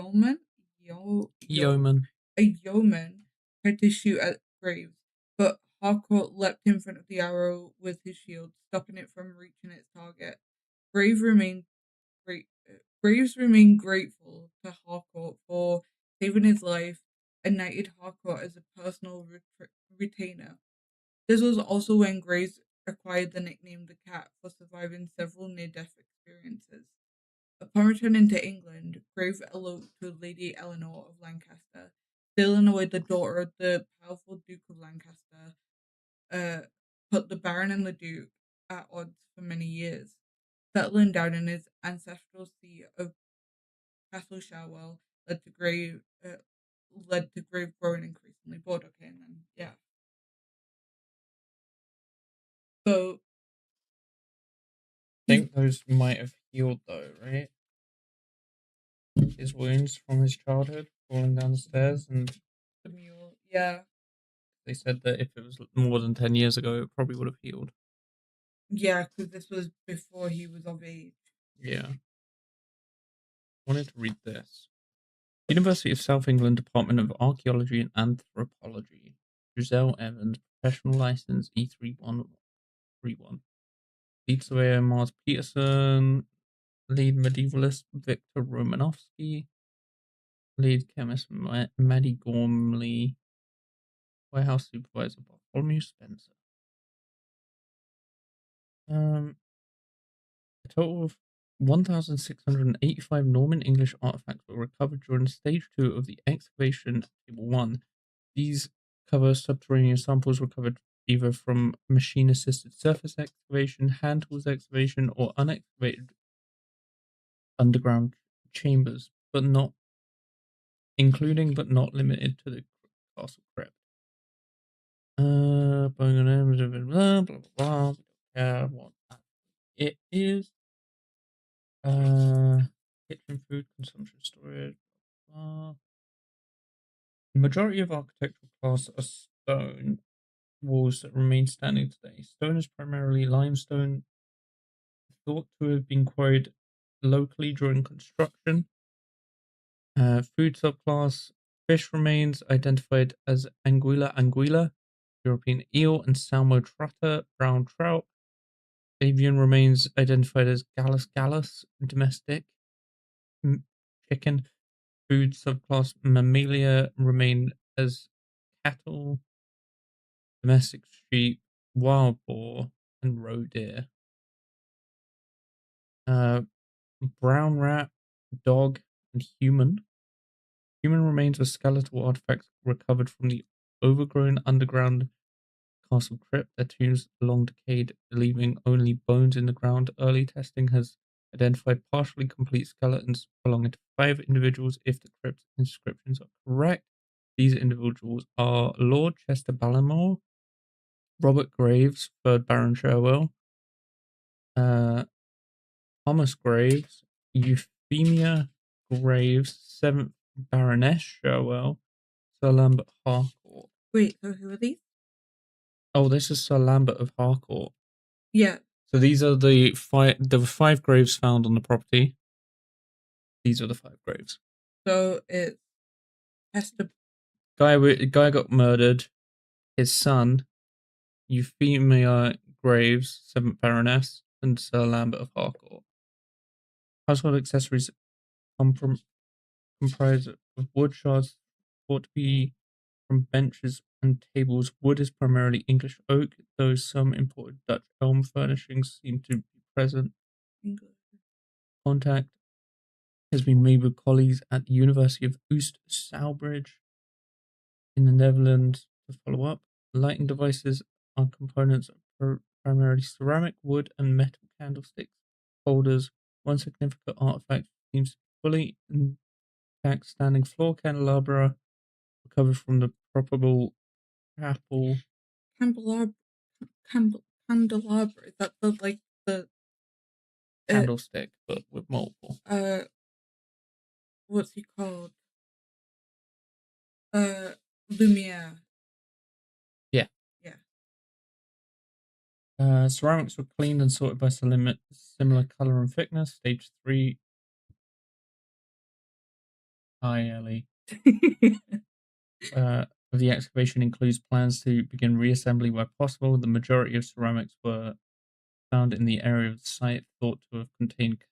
yo, yo, Yeoman. a yeoman tried to shoot at Graves, but Harcourt leapt in front of the arrow with his shield, stopping it from reaching its target. Grave remained great. Graves remained grateful to Harcourt for saving his life and knighted Harcourt as a personal retainer. This was also when Graves acquired the nickname the Cat for surviving several near death experiences. Upon returning to England, Grave eloped with Lady Eleanor of Lancaster, stealing away the daughter of the powerful Duke of Lancaster, uh, put the Baron and the Duke at odds for many years. Settling down in his ancestral seat of Castle Shawwell led to Grave growing increasingly bored. Okay, and then yeah. So I he's think those might have healed though, right? His wounds from his childhood, falling down the stairs, and the mule. Yeah, they said that if it was more than 10 years ago, it probably would have healed. yeah, because this was before he was of age. Yeah. I wanted to read this. University of South England Department of Archaeology and Anthropology. Giselle Evans, professional license E3131. Lead surveyor Mars Peterson. Lead medievalist Victor Romanovsky. Lead chemist Maddie Gormley. Warehouse supervisor Bartholomew Spencer. A total of 1,685 Norman English artifacts were recovered during stage 2 of the excavation table 1. These cover subterranean samples recovered either from machine assisted surface excavation, hand tools excavation, or unexcavated underground chambers, but not including but not limited to the castle crypt. Blah, blah, blah, blah. We don't care what it is. Kitchen food consumption storage. The majority of architectural class are stone walls that remain standing today. Stone is primarily limestone, thought to have been quarried locally during construction. Food subclass: fish remains identified as Anguilla anguilla, European eel, and Salmo trutta, brown trout. Avian remains identified as Gallus gallus, domestic chicken. Food subclass: Mammalia remain as cattle, domestic sheep, wild boar, and roe deer. Uh, Brown rat, dog, and human. Human remains are skeletal artifacts recovered from the overgrown underground castle crypt. Their tombs long decayed, leaving only bones in the ground. Early testing has identified partially complete skeletons belonging to 5 individuals if the crypt's inscriptions are correct. These individuals are Lord Chester Ballamore, Robert Graves, 3rd Baron Sherwell, uh, Thomas Graves, Euphemia Graves, 7th Baroness Sherwell, Sir Lambert Harcourt. Wait, so who are these? Oh, this is Sir Lambert of Harcourt. Yeah. So these are the 5 graves found on the property. These are the 5 graves. So it's Hester. Guy got murdered. His son, Euphemia Graves, 7th Baroness, and Sir Lambert of Harcourt. Household accessories comprise of wood shards thought to be from benches and tables. Wood is primarily English oak, though some imported Dutch elm furnishings seem to be present. Contact has been made with colleagues at the University of Oost Zoutbridge in the Netherlands to follow up. Lighting devices are components of primarily ceramic, wood, and metal candlesticks holders. One significant artifact seems fully intact standing floor candelabra recovered from the probable chapel. Candelabra. Candelabra. Is that the Candlestick, but with multiple. What's he called? Lumiere. Yeah. Yeah. Ceramics were cleaned and sorted by similar color and thickness. Stage 3 ILE of the excavation includes plans to begin reassembly where possible. The majority of ceramics were found in the area of the site thought to have contained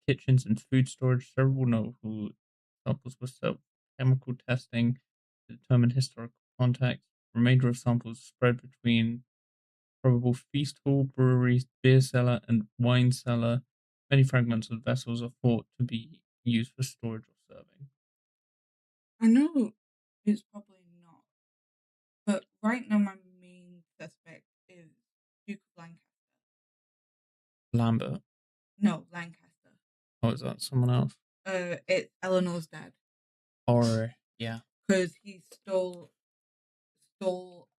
kitchens and food storage. Several notable samples were sent for chemical testing to determine historical context. The remainder of samples spread between probable feast hall, brewery, beer cellar, and wine cellar. Many fragments of vessels are thought to be used for storage or serving. I know it's probably not, but right now my main suspect is Duke of Lancaster. Lambert. No, Lancaster. Oh, is that someone else? It's Eleanor's dad. Or yeah, because he stole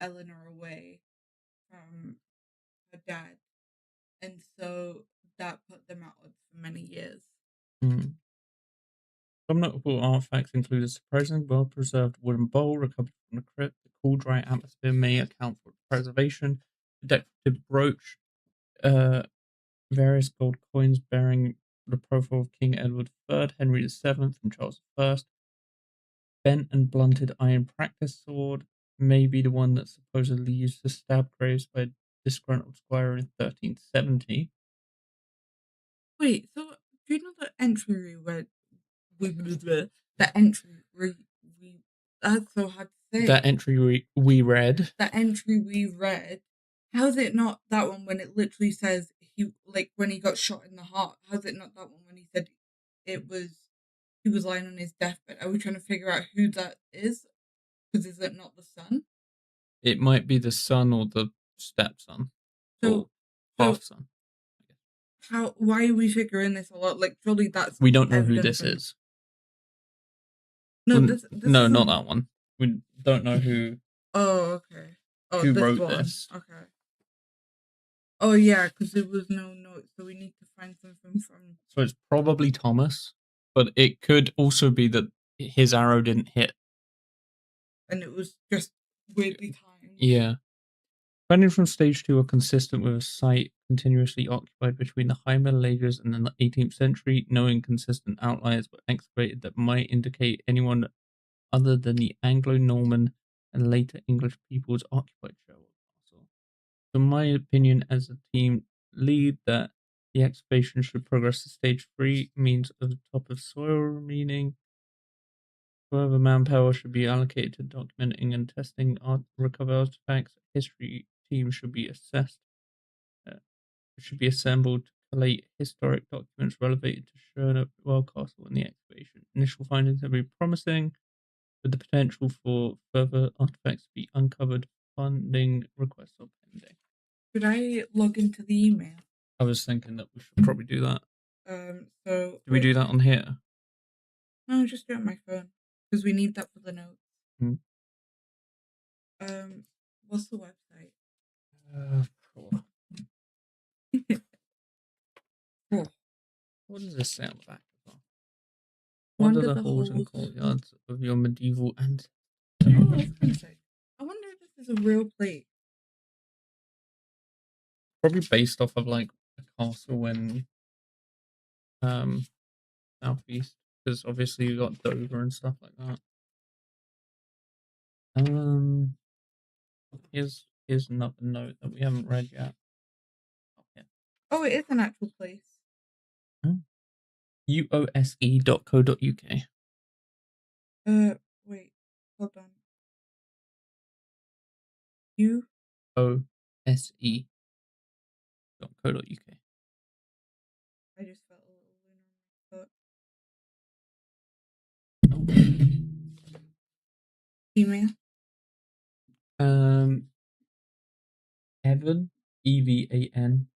Eleanor away from her dad, and so that put them at odds for many years. Hmm. Some notable artifacts include a surprisingly well-preserved wooden bowl recovered from the crypt. The cool, dry atmosphere may account for its preservation. A decorative brooch, various gold coins bearing the profile of King Edward III, Henry VII, and Charles I. Bent and blunted iron practice sword may be the one that's supposedly used to stab Graves by a disgruntled squire in 1370. Wait, so do you know the entry we read? The entry we that's so hard to say. That entry we read. The entry we read. How's it not that one when it literally says he when he got shot in the heart? How's it not that one when he said he was lying on his deathbed? Are we trying to figure out who that is? Because is it not the son? It might be the son or the stepson. So, or half son. Why are we figuring this all out? Like, surely that's we don't know who this is. No, this no, isn't... not that one. We don't know who. Oh, okay. Oh, who this wrote one. this? Okay. Oh yeah, because there was no note, so we need to find something from. So it's probably Thomas. But it could also be that his arrow didn't hit. And it was just weirdly timed. Yeah. Findings from stage 2 are consistent with a site continuously occupied between the High Middle Ages and the 18th century. No inconsistent outliers were excavated that might indicate anyone other than the Anglo-Norman and later English peoples occupied Sherwood Castle. So my opinion as a team lead that the excavation should progress to stage 3 means of the top of soil, meaning further manpower should be allocated to documenting and testing recovered artifacts. History team should be should be assembled to collate historic documents related to Sherwood Castle and the excavation. Initial findings have been promising, with the potential for further artifacts to be uncovered. Funding requests are pending. Should I log into the email? I was thinking that we should probably do that. So Do we do that on here? No, just do it on my phone because we need that for the notes. Hmm. What's the website? Cool. What does this say on the back of that? Wander the halls and courtyards of your medieval and. Oh, that's kind of sick. I wonder if this is a real place. Probably based off of like a castle in southeast, because obviously you got Dover and stuff like that. Here's another note that we haven't read yet. Okay. Oh, it is an actual place. uose.co.uk. Wait, hold on. uose.co.uk. I just felt a little wind on my foot. Email. Evan EVAN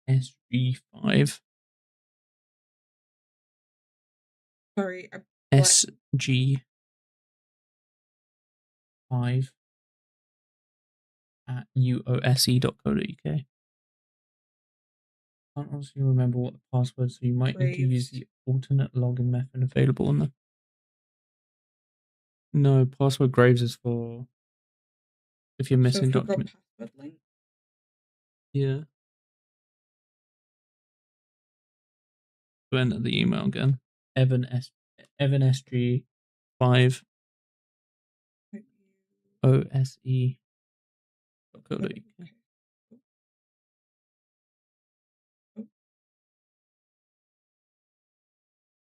SG5 Sorry, SG5 at uose.co.uk. Can't honestly remember what the password, so you might need to use the alternate login method available on the. No, password Graves is for if you're missing documents. Password link? Yeah. To enter the email again. Evan SG 5 OSE.co.uk.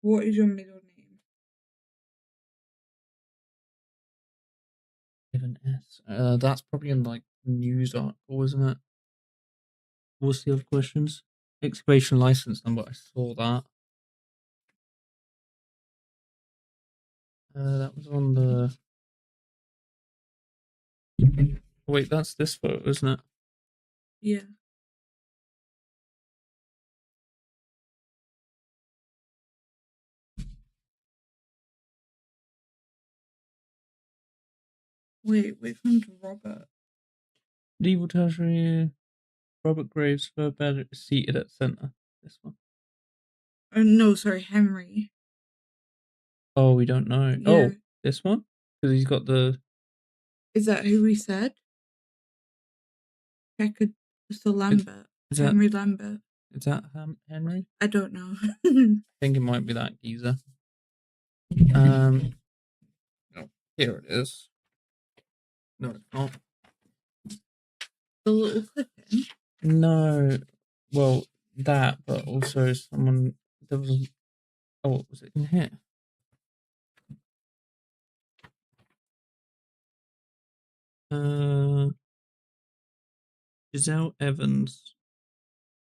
What is your middle name? Evan S. That's probably in like news article, isn't it? What's the other questions? Excavation license number. I saw that. That was on the. Wait, that's this photo, isn't it? Yeah. Wait, which one's Robert? Medieval tertiary. Robert Graves, third bed, seated at center. This one. No, sorry, Henry. Oh, we don't know. Yeah. Oh, this one? Because he's got the. Is that who we said? Mr. Lambert. Henry Lambert. Is that Henry? I don't know. I think it might be that geezer. Oh, here it is. No, it's not. The little clipping? No. Well, that, but also someone. There was. Oh, what was it in here? Giselle Evans,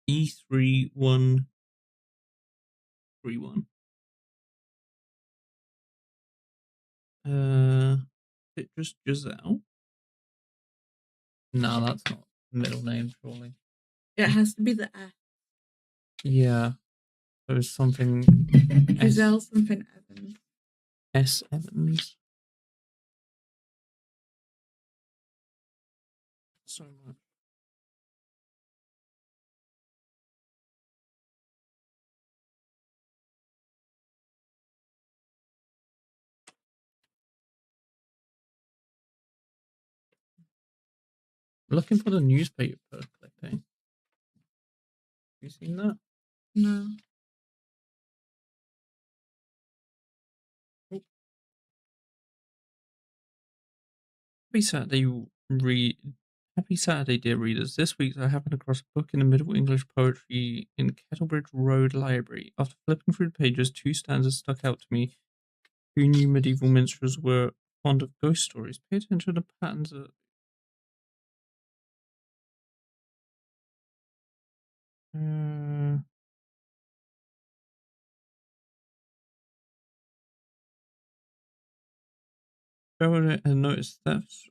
E3131. Is it just Giselle? No, that's not middle name, surely. It has to be the S. Yeah. There's something. Giselle something Evans. S. Evans. So much. Looking for the newspaper clipping. Have you seen that? No. Oh. Happy Saturday, Happy Saturday, dear readers. This week I happened across a book in the Middle English Poetry in Kettlebridge Road Library. After flipping through the pages, two stanzas stuck out to me. Who knew medieval minstrels were fond of ghost stories? Pay attention to the patterns of Sherwood had noticed thefts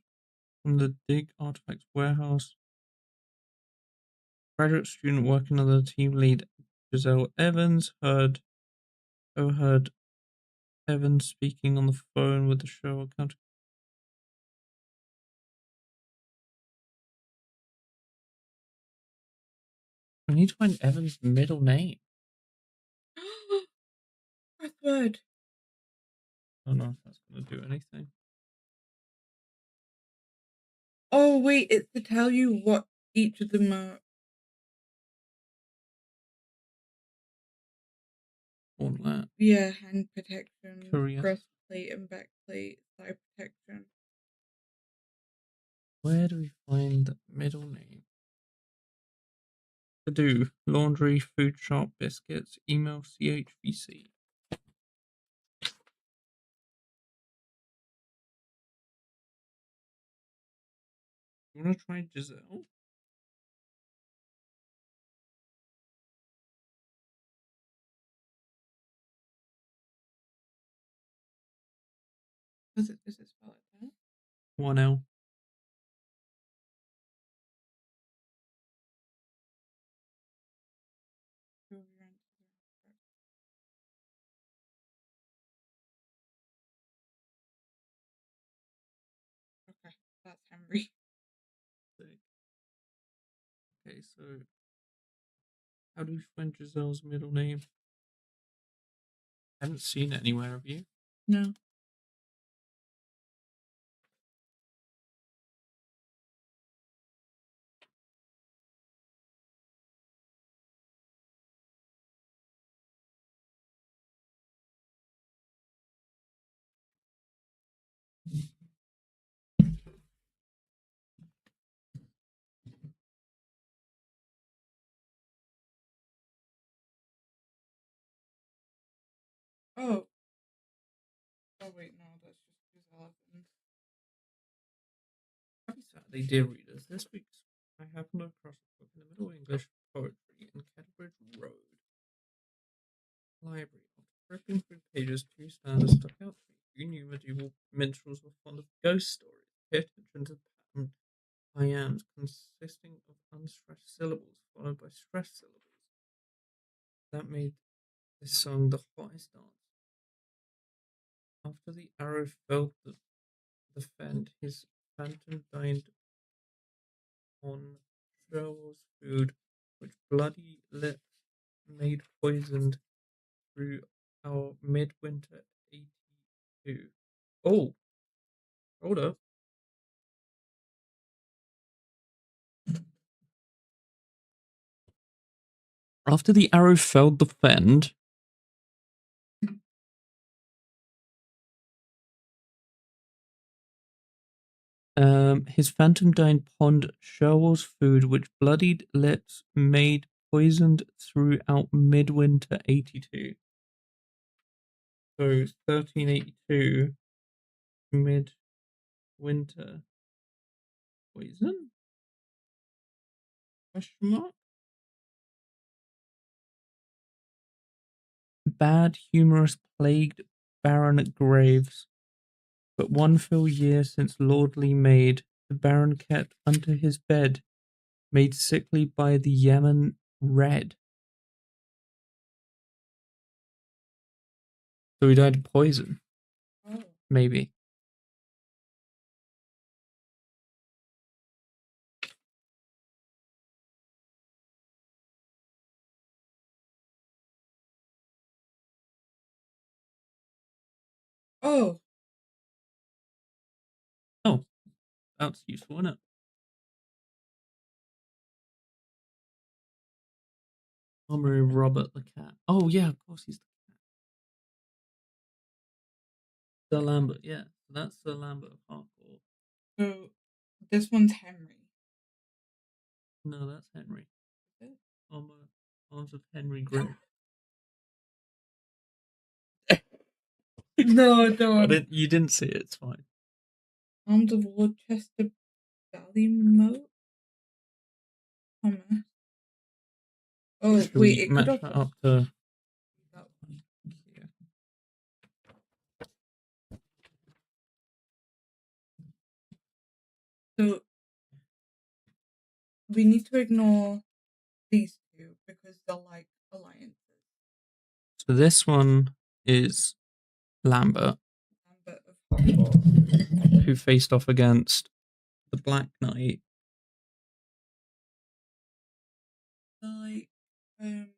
from the Dig Artifacts warehouse. Graduate student working under the team lead Giselle Evans overheard Evans speaking on the phone with the show account. I need to find Evans' middle name. Password. I don't know if that's going to do anything. Oh, wait, it's to tell you what each of them are. All that. Yeah, hand protection, Curious. breastplate and backplate, thigh protection. Where do we find the middle name? To do laundry, food shop, biscuits, email CHVC. You want to try Giselle? Is it spelled like that? 1L. Okay, that's Henry. Okay, so how do we find Giselle's middle name? I haven't seen it anywhere, have you? No. Oh. Oh, wait, no, that's just Giselle Evans. Happy Saturday, dear readers. This week I happened across a book in the Middle English Poetry in Kettlebridge Road Library. After flipping through pages, two stanzas stuck out to me. Who knew medieval minstrels were fond of ghost stories? Pay attention to the pattern iambs consisting of unstressed syllables followed by stressed syllables. That made this song the hottest dance. After the arrow felled the fend, his phantom dined on Sherwell's food, which bloody lips made poisoned through our midwinter 82. Oh, hold up. After the arrow felled the fend, his phantom dined pond Sherwell's food, which bloodied lips made poisoned throughout midwinter 82. So 1382 midwinter poison? Question mark? Bad humorous plagued Baron Graves, but one full year since lordly maid the Baron kept unto his bed, made sickly by the Yemen red. So he died of poison, Oh. maybe. Oh. Oh, that's useful, isn't it? Armory Robert the cat. Oh yeah, of course he's the cat. Sir Lambert, yeah. That's Sir Lambert of Harcourt. So this one's Henry. No, that's Henry. Is it? Arms of Henry Grey. No, don't. You didn't see it, it's fine. Arms of Worcester Ballymote? Thomas. Oh, Should wait, we it could match have. that up to That one. yeah. So we need to ignore these two because they're like alliances. So this one is Lambert, Lambert of Harcourt. who faced off against the Black Knight. Like, And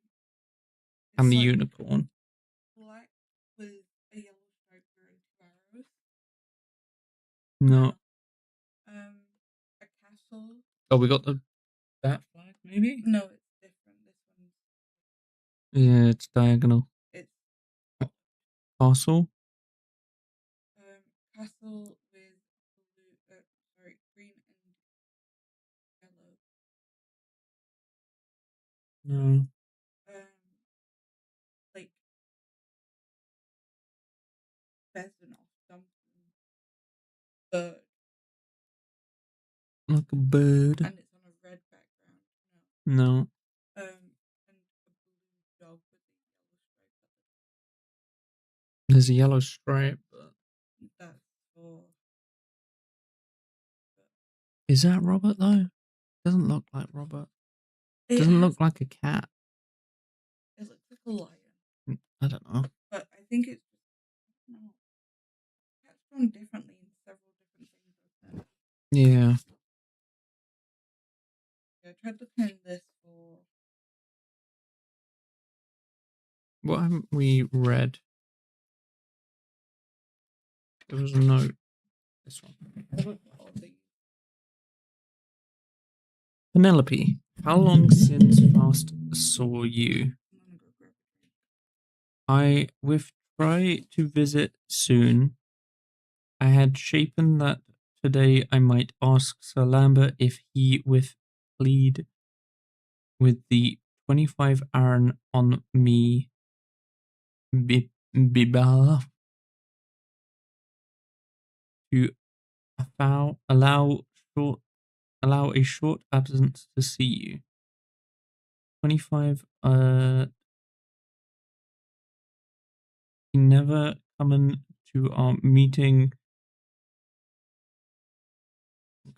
it's the like unicorn. black with a yellow stripe and two arrows. No. A castle. Oh, we got that flag, maybe? No, it's different. This one's Yeah, it's diagonal. it's Castle. castle with blue. Sorry, green and yellow. No. Like pheasant or something. Bird. Like a bird. And it's on a red background. No. And a blue dog with a yellow stripe. There's a yellow stripe, but That's for. is that Robert though? Doesn't look like Robert. It Doesn't look like a cat. It looks like a lion. I don't know. But I think it's no. Cats drawn differently in several different things. Yeah. Yeah, I tried to pin this for. What haven't we read? There was a note. This one. Penelope, how long since last saw you? I with try to visit soon. I had shapen that today I might ask Sir Lambert if he with plead with the 25 Aaron on me Bibala to allow a short absence to see you. 25 he never coming to our meeting.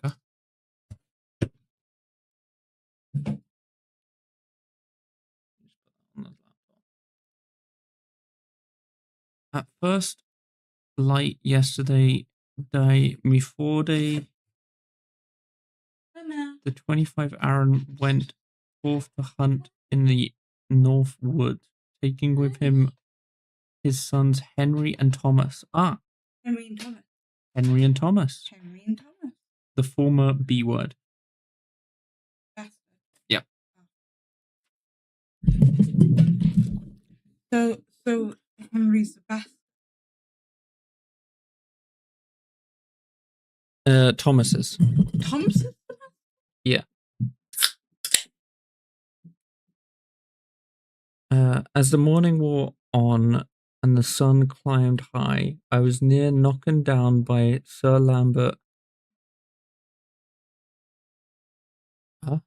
Okay. At first light yesterday day before day the 25 Aaron went forth to hunt in the north wood, taking with him his sons Henry and Thomas. Henry and Thomas. Henry and Thomas. Henry and Thomas. The former B word. Bastard. Yeah. So Henry's the bastard. Thomas's. Thomas's the bastard? Yeah. As the morning wore on and the sun climbed high, I was near knocking down by Sir Lambert. Huh?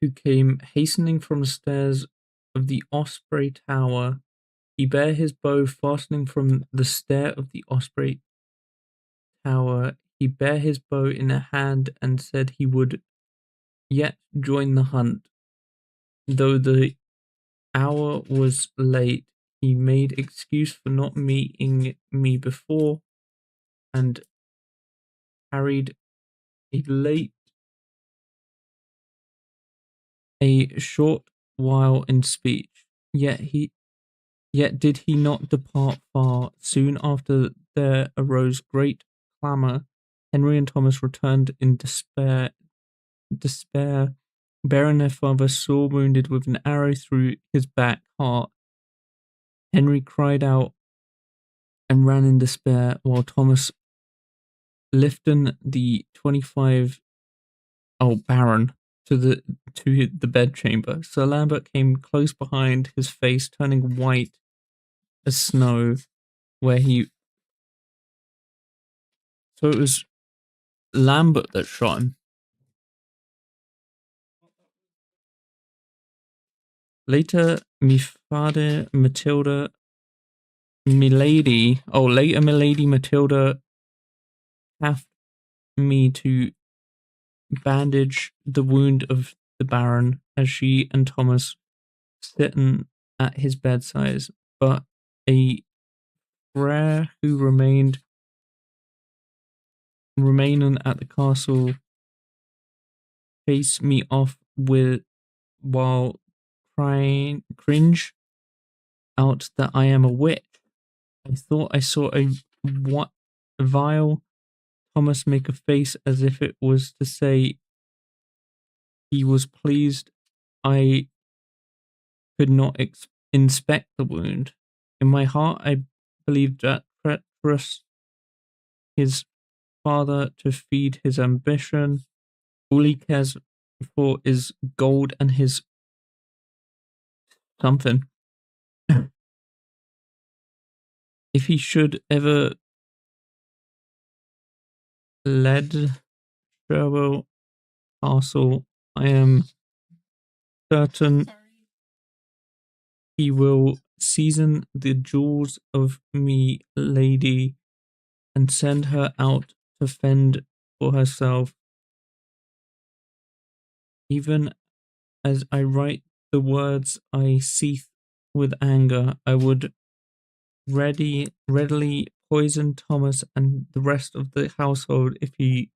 Who came hastening from the stairs of the Osprey Tower. He bare his bow fastening from the stair of the Osprey Tower. He bare his bow in a hand and said he would yet join the hunt. Though the hour was late, he made excuse for not meeting me before and carried a short while in speech. Yet did he not depart far. Soon after there arose great clamour. Henry and Thomas returned in despair despair, bearing their father sore wounded with an arrow through his back heart. Henry cried out and ran in despair, while Thomas lifting the 25 Baron to the bedchamber. Sir Lambert came close behind, his face turning white as snow, where he. So it was Lambert that shot him. Later, later Milady Matilda tasked me to bandage the wound of the Baron as she and Thomas sitting at his bedside, but a friar who remaining at the castle chased me off with while cringe out that I am a witch. I thought I saw a vile Thomas make a face as if it was to say he was pleased I could not inspect the wound. In my heart, I believed that treacherous his father to feed his ambition. All he cares for is gold and his something. If he should ever lead Sherwell Castle, I am certain he will season the jewels of me lady and send her out to fend for herself. Even as I write the words, I seethe with anger. I would readily poison Thomas and the rest of the household if he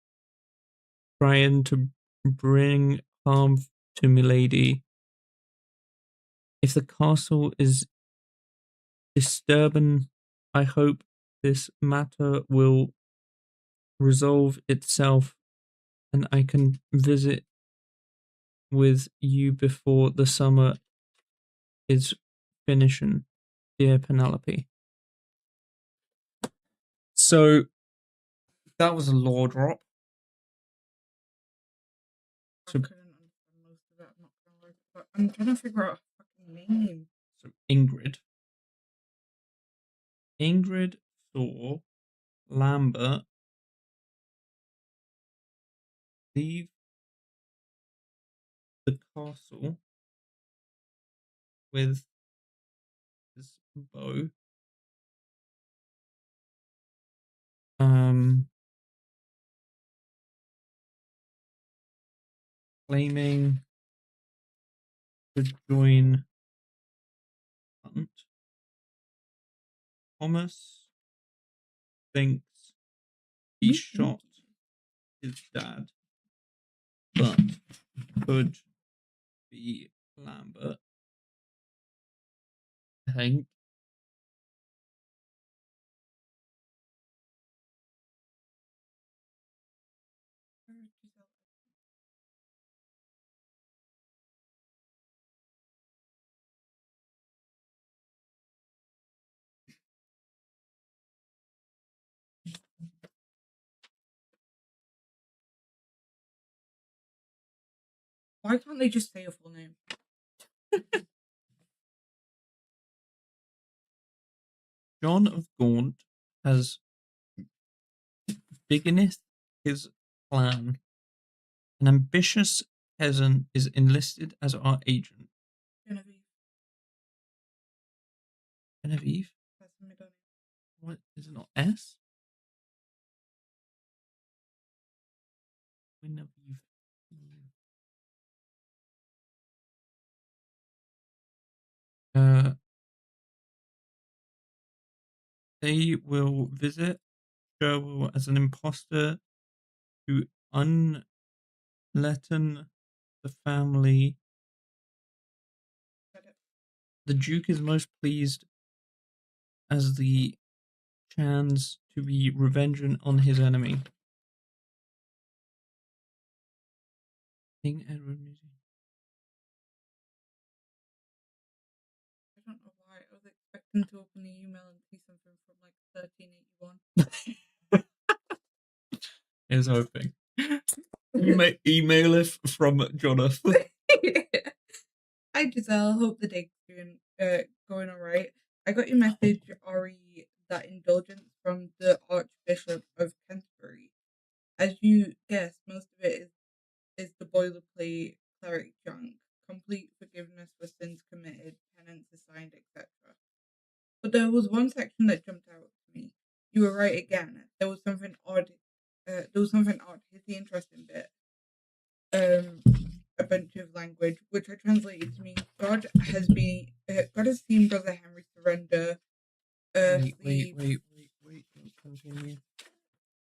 trying to bring harm to milady. If the castle is disturbing, I hope this matter will resolve itself and I can visit with you before the summer is finishing, dear Penelope. So that was a law drop. So, I couldn't understand most of that, I'm not gonna lie, but I'm trying to figure out a fucking name. So Ingrid saw Lambert leave the castle with his bow. Claiming to join Hunt. Thomas thinks he shot his dad, but could be Lambert. I think. Why can't they just say a full name? John of Gaunt has beginneth his plan. An ambitious peasant is enlisted as our agent. Genevieve? That's the middle name. What is it not S? Genevieve. They will visit Sherwell as an impostor to unleaten the family. The Duke is most pleased as the chance to be revenging on his enemy. King Edward Museum. I don't know why. I was expecting to open the email and see something from like 1381. Here's hoping. Email it from Jonathan. Hi Giselle, hope the day's going alright. I got your message, Ari, that indulgence from the Archbishop of Canterbury. As you guessed, most of it is the boilerplate cleric junk, complete forgiveness for sins committed, penance assigned, etc. But there was one section that jumped out to me. You were right again. There was something odd. Here's the interesting bit. A bunch of language, which I translated to mean God has seen Brother Henry surrender. Wait.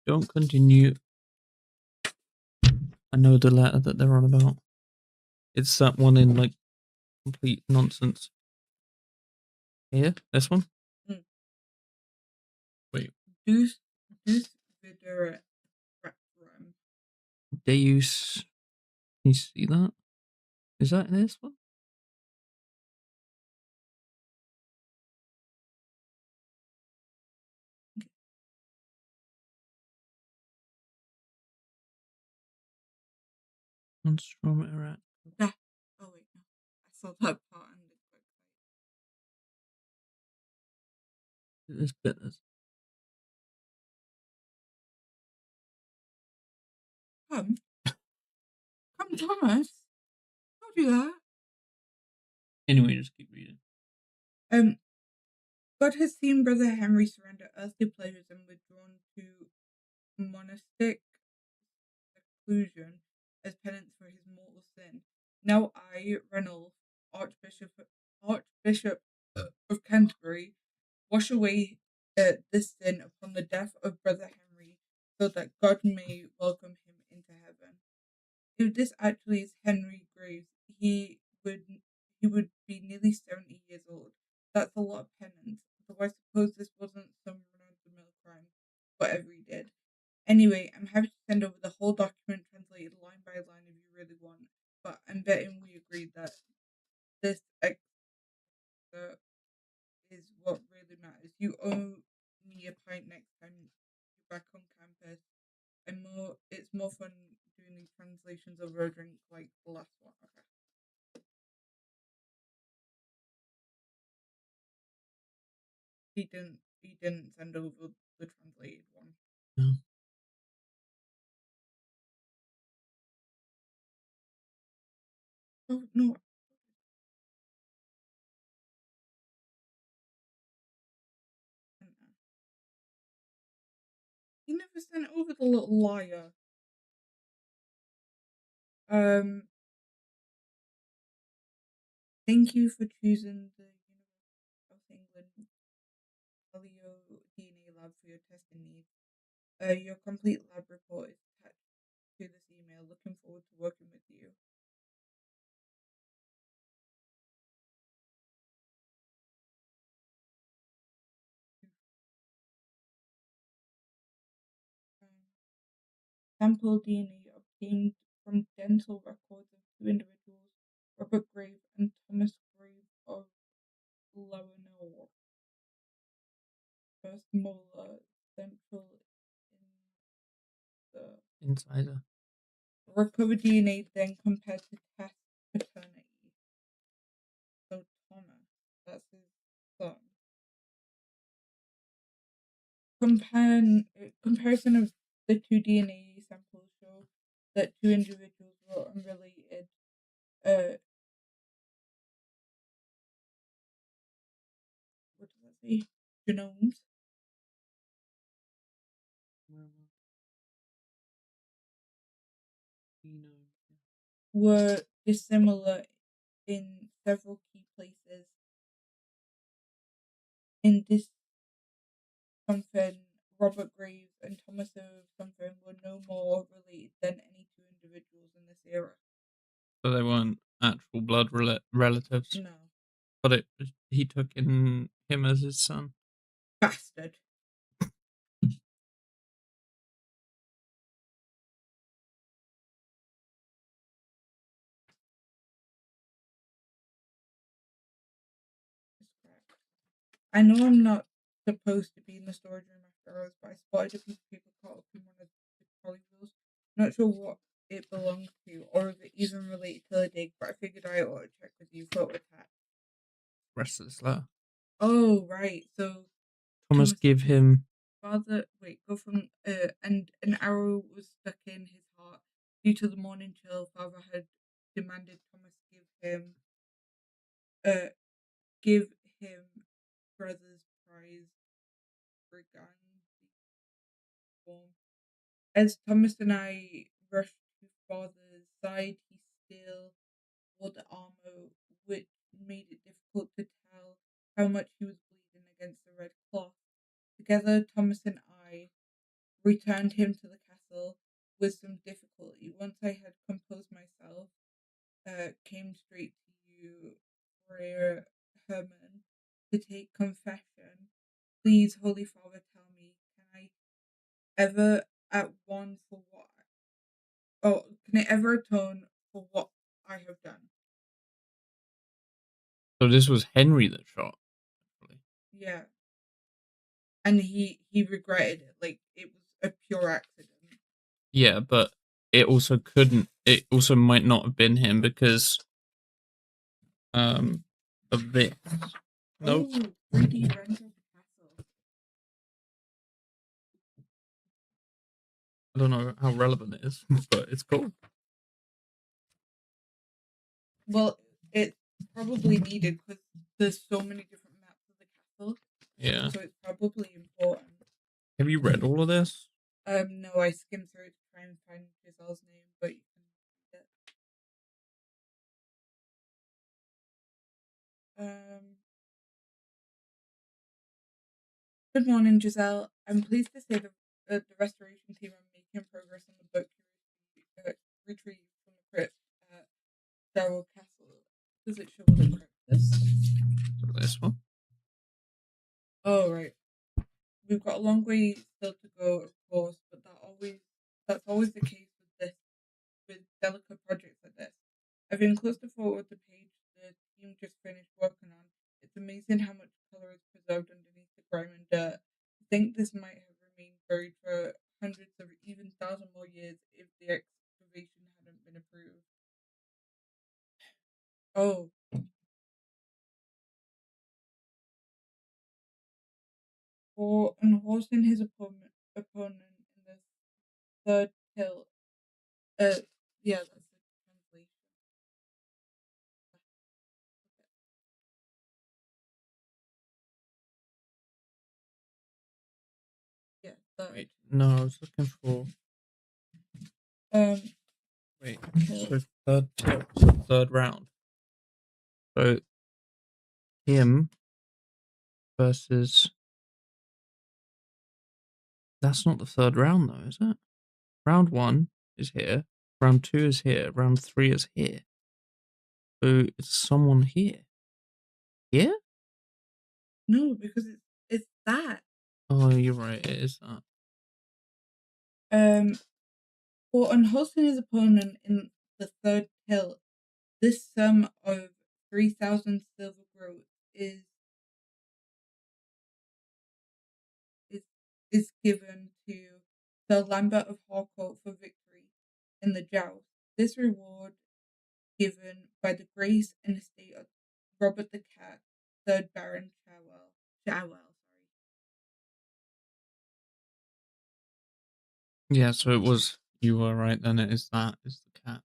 Don't continue. I know the letter that they're on about. It's that one in like complete nonsense. Here, this one. Wait. Deus videret requiem. Deus. Can you see that? Is that this one? From Iraq. Yeah. Oh wait, no. I saw that part on the website. This bit is. Come, Thomas. Don't do that. Anyway, just keep reading. God has seen Brother Henry surrender earthly pleasures and withdrawn to monastic seclusion as penance for his mortal sin. Now I, Ranulph, Archbishop of Canterbury, wash away this sin upon the death of Brother Henry, so that God may welcome him into heaven. If this actually is Henry Graves, he would be nearly 70 years old. That's a lot of penance. Though I suppose this wasn't some run-of-the-mill crime, whatever he did. Anyway, I'm happy to send over the whole document translated line by line if you really want. But I'm betting we agreed that this excerpt is what really matters. You owe me a pint next time you're back on campus. And it's more fun doing these translations over a drink like the last one. Okay. He didn't send over the translated one. No. Oh no. He never sent over the little liar. Thank you for choosing the University of England Paleo DNA lab for your testing needs. Your complete lab report is attached to this email. Looking forward to working with you. Sample DNA obtained from dental records of two individuals, Robert Grave and Thomas Grave of Lowenor. First molar central in the Insider. recovered DNA then compared to test paternity. So Thomas, that's his son. Comparison of the two DNA samples show that two individuals were unrelated. What does that say? Genomes were dissimilar in several key places. In this something, Robert Graves and Thomas of something were no more related than any two individuals in this era. So they weren't actual blood relatives. No. But he took in him as his son. Bastard. I know I'm not supposed to be in the storage room after hours, but I spotted a piece of paper caught up in one of the trolley wheels. Not sure what it belongs to or if it even related to the dig, but I figured I ought to check with you. Photo attached. Rest of this letter. Oh, right. So Thomas Thomas give him. father go from and an arrow was stuck in his heart. Due to the morning chill, father had demanded Thomas uh give him brother's prize brigand form. As Thomas and I rushed to father's side, he still wore the armor, which made it difficult to tell how much he was bleeding against the red cloth. Together, Thomas and I returned him to the castle with some difficulty. Once I had composed myself, came straight to you, Friar Herman, to take confession. Please, Holy Father, tell me, can I ever at one for what? Can I ever atone for what I have done? So this was Henry that shot. Yeah, and he regretted it. Like it was a pure accident. Yeah, but it also couldn't. It also might not have been him because um of this. Nope. Oh, 3D render the castle. I don't know how relevant it is, but it's cool. Well, it's probably needed because there's so many different maps of the castle, Yeah. so it's probably important. Have you read all of this? No, I skimmed through it to try and find Giselle's name, but you can read it. Good morning, Giselle. I'm pleased to say the restoration team are making progress on the book retrieved from the crypt at Darrow Castle. Does it show what the crypt is? This one. Oh, right. We've got a long way still to go, of course, but that's always the case with delicate projects like this. I've enclosed a photo of the page the team just finished working on. It's amazing how much color is preserved underneath the grime and dirt. I think this might have remained buried for hundreds or even thousand more years if the excavation hadn't been approved. Oh, for unhorsing his opponent in the third hill. Yeah, that's the translation. Yeah, third. Wait, no, I was looking for. Um, Wait, hill. so third tilt, so third round. So him versus. That's not the third round though, is it? Round one is here. Round two is here. Round three is here. So it's someone here. Here? No, because it's that. Oh, you're right. It is that. Um, for unhosting his opponent in the third hill, this sum of 3,000 silver groat is is given to Sir Lambert of Harcourt for victory in the joust. This reward given by the grace and estate of Robert the Cat, third Baron Chawel. Chawel, sorry. Yeah, so it was. You were right then. It is that. It's the cat.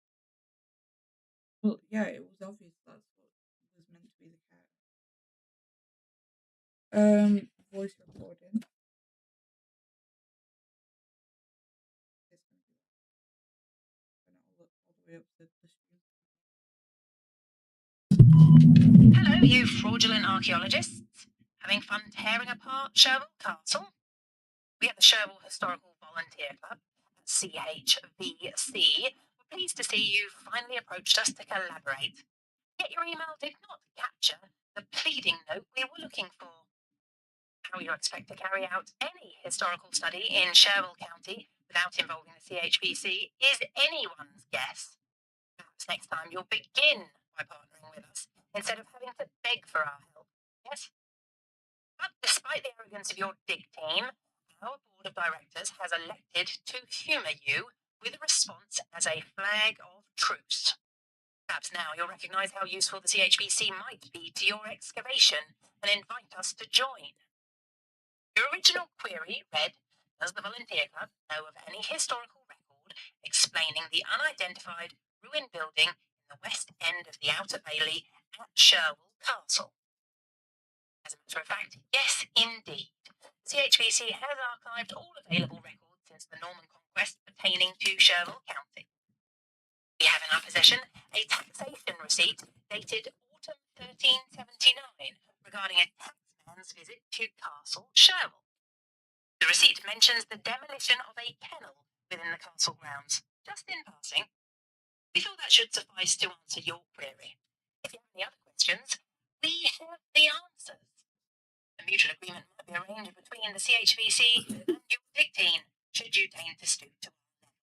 Well, yeah, it was obvious that's what was meant to be the cat. Voice recording. It's gonna be all the way up the stream. Hello, you fraudulent archaeologists. Having fun tearing apart Sherwell Castle? We at the Sherwell Historical Volunteer Club, CHVC, were pleased to see you finally approached us to collaborate. Yet your email did not capture the pleading note we were looking for. How you expect to carry out any historical study in Sherwell County without involving the CHVC is anyone's guess. Perhaps next time you'll begin by partnering with us instead of having to beg for our help. Yes? But despite the arrogance of your dig team, our board of directors has elected to humour you with a response as a flag of truce. Perhaps now you'll recognise how useful the CHBC might be to your excavation and invite us to join. Your original query read, does the Volunteer Club know of any historical record explaining the unidentified ruined building in the west end of the Outer Bailey at Sherwell Castle? As a matter of fact, yes, indeed. CHBC has archived all available records since the Norman conquest pertaining to Sherwell County. We have in our possession a taxation receipt dated autumn 1379 regarding a taxman's visit to Castle Sherwell. The receipt mentions the demolition of a kennel within the castle grounds, just in passing. We thought that should suffice to answer your query. If you have any other questions, we have the answers. A mutual agreement might be arranged between the CHVC and your dig team, should you deign to stoop to our level.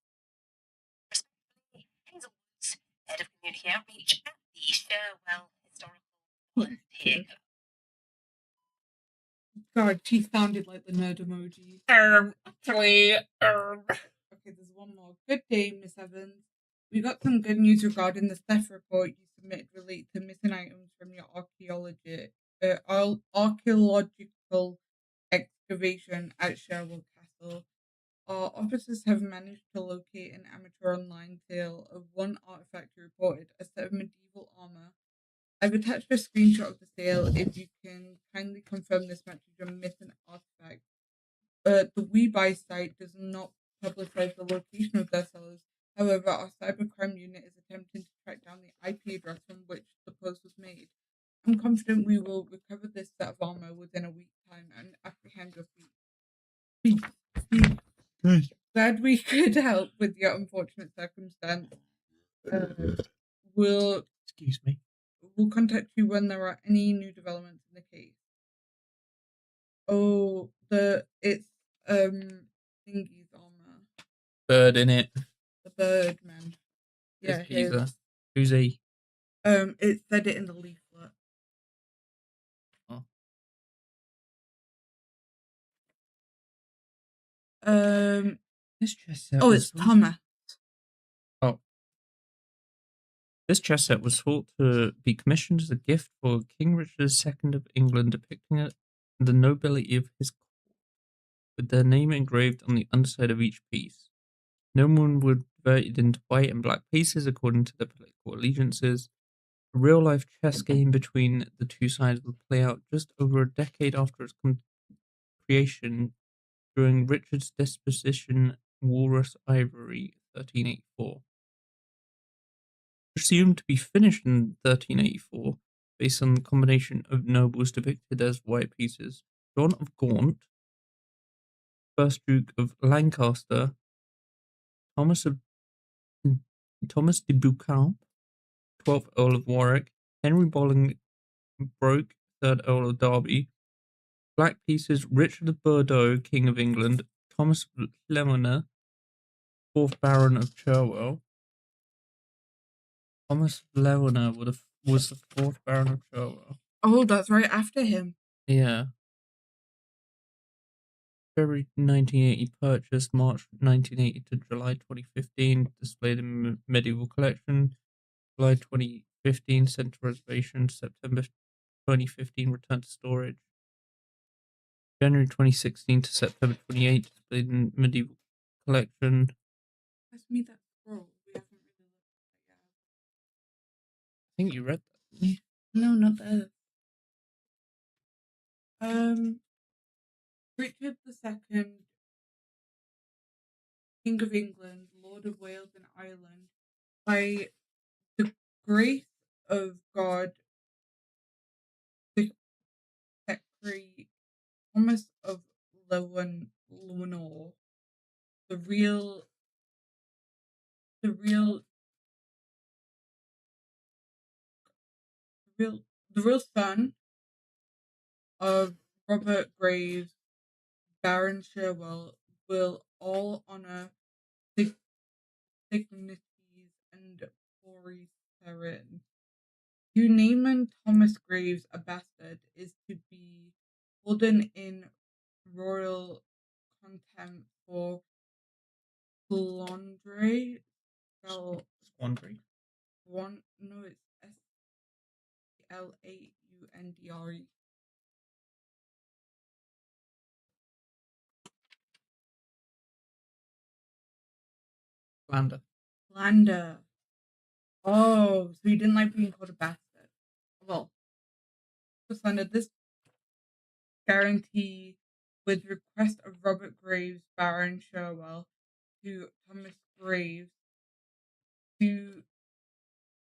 Respectfully, Hazel Woods, Head of Community Outreach at the Sherwell Historical Volunteer Club. God, she sounded like the nerd emoji. Actually, Okay, there's one more. Good day, Miss Evans. We got some good news regarding the theft report you submitted related to missing items from your archaeological excavation at Sherwell Castle. Our officers have managed to locate an amateur online sale of one artifact you reported, a set of medieval armor. I've attached a screenshot of the sale if you can kindly confirm this matches your missing artifact. The WeBuy site does not publicize the location of their sellers. However, our cybercrime unit is attempting to track down the IP address from which the post was made. I'm confident we will recover this set of armor within a week's time and apprehend your thief. Glad we could help with your unfortunate circumstance. We'll excuse me. We'll contact you when there are any new developments in the case. Oh, it's Thingy's armor. Bird in it. The Birdman. Yeah, his. Who's he? It said it in the leaflet. Oh. This chess set. Oh, it's Thomas. Oh. This chess set was thought to be commissioned as a gift for King Richard II of England, depicting the nobility of his court, with their name engraved on the underside of each piece. No one would divide it into white and black pieces according to their political allegiances. A real-life chess game between the two sides would play out just over a decade after its creation during Richard's disposition Walrus Ivory, 1384. Presumed to be finished in 1384, based on the combination of nobles depicted as white pieces: John of Gaunt, 1st Duke of Lancaster, Thomas de Beauchamp, 12th Earl of Warwick, Henry Bolingbroke, 3rd Earl of Derby, black pieces: Richard of Bordeaux, King of England, Thomas of Lemoner, 4th Baron of Cherwell. Thomas Lemoner was the 4th Baron of Cherwell. Oh, that's right after him. Yeah. February 1980 purchase, March 1980 to July 2015, displayed in Medieval Collection. July 2015, sent to reservation. September 2015, returned to storage. January 2016 to September 28, displayed in Medieval Collection. Pass me that scroll. We haven't really looked at that yet. I think you read that, didn't you? No, not that. Richard II, King of England, Lord of Wales and Ireland, by the grace of God, the Secretary Thomas of Leonor, the real son of Robert Graves, Baron Sherwell, will all honor dignities and glories therein. To name Thomas Graves a bastard is to be holden in royal contempt for Squandry. Squandry. No, it's Slaundre. Slander. Slander. Oh, so he didn't like being called a bastard. Well, for slander, this guarantee with request of Robert Graves, Baron Sherwell, to Thomas Graves, to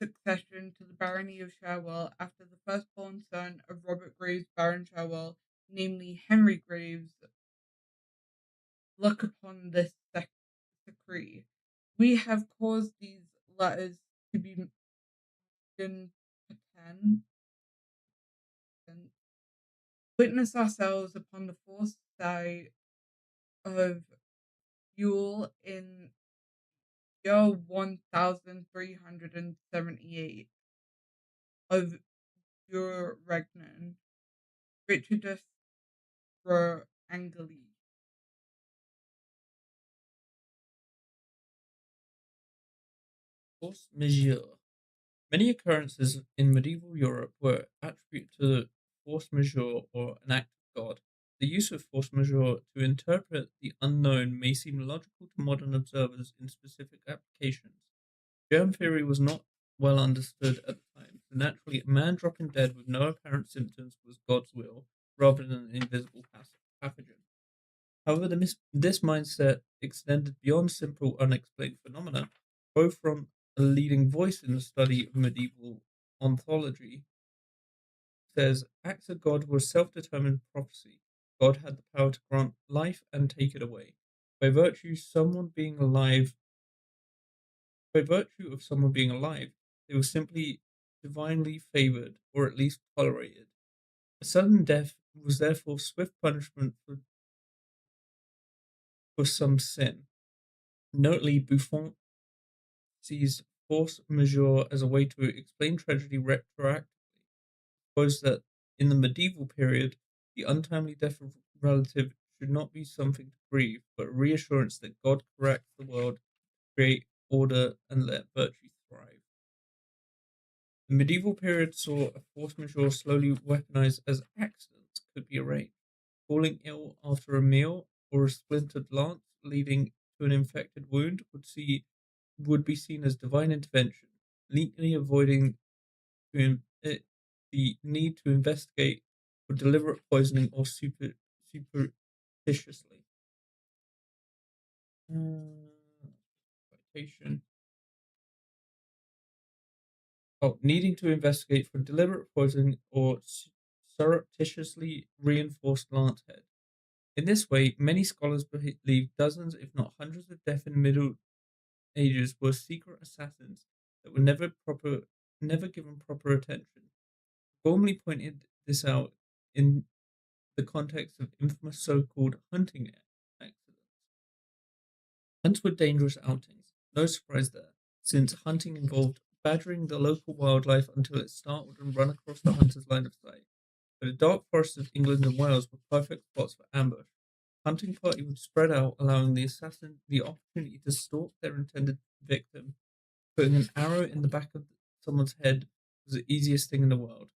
succession to the barony of Sherwell after the firstborn son of Robert Graves, Baron Sherwell, namely Henry Graves, look upon this decree. We have caused these letters to be in patent. Witness ourselves upon the foresight of Yule in year 1378 of your Regnan, Richardus Angli. Force majeure. Many occurrences in medieval Europe were attributed to force majeure or an act of God. The use of force majeure to interpret the unknown may seem logical to modern observers in specific applications. Germ theory was not well understood at the time, so naturally, a man dropping dead with no apparent symptoms was God's will rather than an invisible pathogen. However, this mindset extended beyond simple unexplained phenomena, both from a leading voice in the study of medieval ontology says acts of God were self-determined prophecy. God had the power to grant life and take it away. By virtue of someone being alive, they were simply divinely favored, or at least tolerated. A sudden death was therefore swift punishment for some sin. Notably, Buffon sees force majeure as a way to explain tragedy retroactively. Suppose that in the medieval period, the untimely death of a relative should not be something to grieve, but a reassurance that God corrects the world, create order, and let virtue thrive. The medieval period saw a force majeure slowly weaponized as accidents could be arranged. Falling ill after a meal or a splintered lance leading to an infected wound would be seen as divine intervention, neatly avoiding the need to investigate for deliberate poisoning or superstitiously. Citation. Needing to investigate for deliberate poisoning or surreptitiously reinforced lance head. In this way, many scholars believe dozens, if not hundreds, of deaths in the Middle Ages were secret assassins that were never given proper attention. Formerly pointed this out in the context of infamous so-called hunting accidents. Hunts were dangerous outings, no surprise there, since hunting involved badgering the local wildlife until it startled and run across the hunter's line of sight. But the dark forests of England and Wales were perfect spots for ambush. Hunting party would spread out, allowing the assassin the opportunity to stalk their intended victim. Putting an arrow in the back of someone's head was the easiest thing in the world.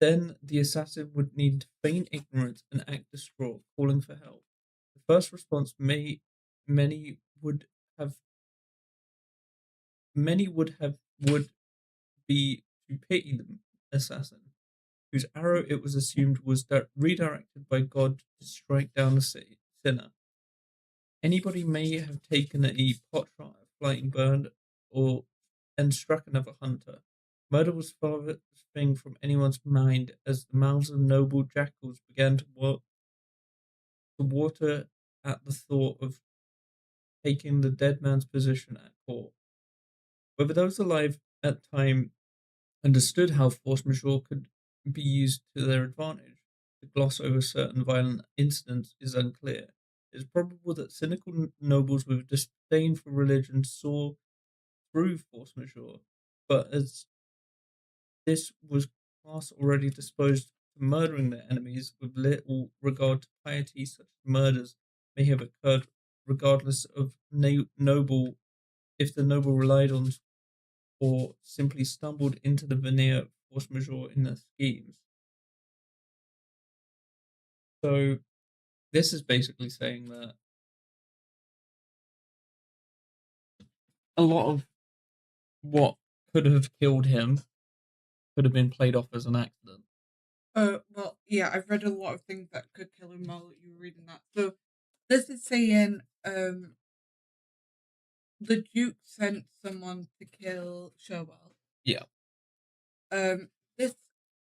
Then the assassin would need to feign ignorance and act distraught, calling for help. The first response many would be to pity the assassin, whose arrow it was assumed was redirected by God to strike down the sinner. Anybody may have taken a pot shot at a flying bird and struck another hunter. Murder was farthest thing from anyone's mind as the mouths of noble jackals began to water at the thought of taking the dead man's position at court. Whether those alive at the time understood how force majeure could be used to their advantage to gloss over certain violent incidents is unclear. It is probable that cynical nobles with disdain for religion saw through force majeure, but as this was class already disposed to murdering their enemies with little regard to piety. Such murders may have occurred regardless of noble, if the noble relied on or simply stumbled into the veneer force majeure in their schemes. So this is basically saying that a lot of what could have killed him could have been played off as an accident. Well, yeah, I've read a lot of things that could kill him while you were reading that. So this is saying the Duke sent someone to kill Sherwell. Yeah. This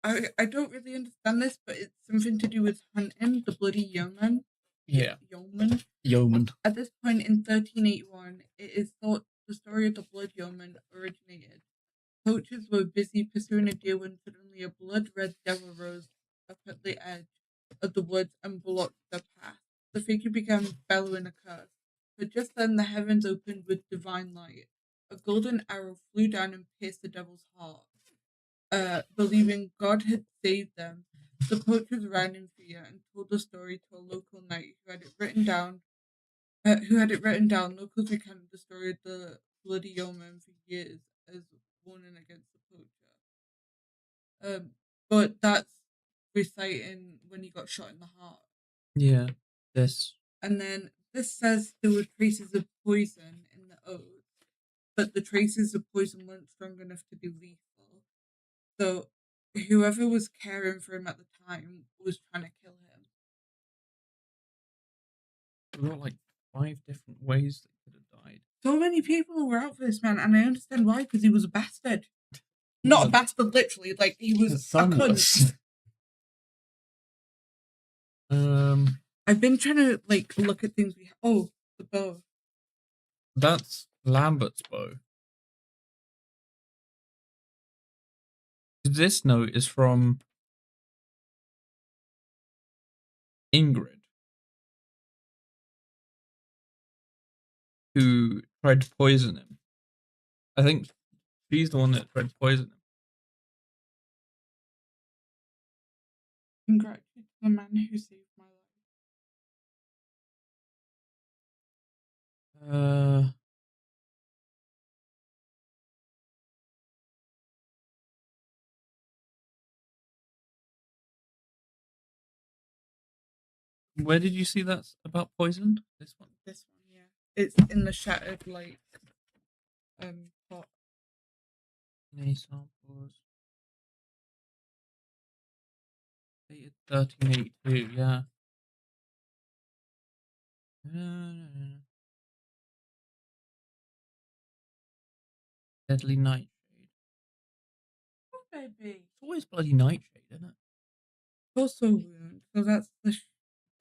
I don't really understand this, but it's something to do with hunting the bloody yeoman. Yeah. Yeoman. At this point in 1381, it is thought the story of the blood yeoman originated. Poachers were busy pursuing a deer when suddenly a blood-red devil rose up at the edge of the woods and blocked their path. The figure began bellowing a curse, but just then the heavens opened with divine light. A golden arrow flew down and pierced the devil's heart. Believing God had saved them, the poachers ran in fear and told the story to a local knight who had it written down. Locals recounted the story of the bloody yeoman for years as warning against the poacher. But that's reciting when he got shot in the heart. Yeah. This. And then this says there were traces of poison in the oats, but the traces of poison weren't strong enough to be lethal. So whoever was caring for him at the time was trying to kill him. We've got like 5 different ways that he could have died. So many people were out for this man, and I understand why, because he was a bastard. Not a bastard, literally. Like, he was a cunt. I've been trying to, like, look at things we have. Oh, the bow. That's Lambert's bow. This note is from Ingrid, who tried to poison him. I think she's the one that tried to poison him. Congratulations to the man who saved my life. Where did you see that about poison? This one? This one, yeah. It's in the shattered light pot. DNA samples. Dated 1382, yeah. Deadly nightshade. Oh, baby. It's always bloody nightshade, isn't it? Also wound. So that's the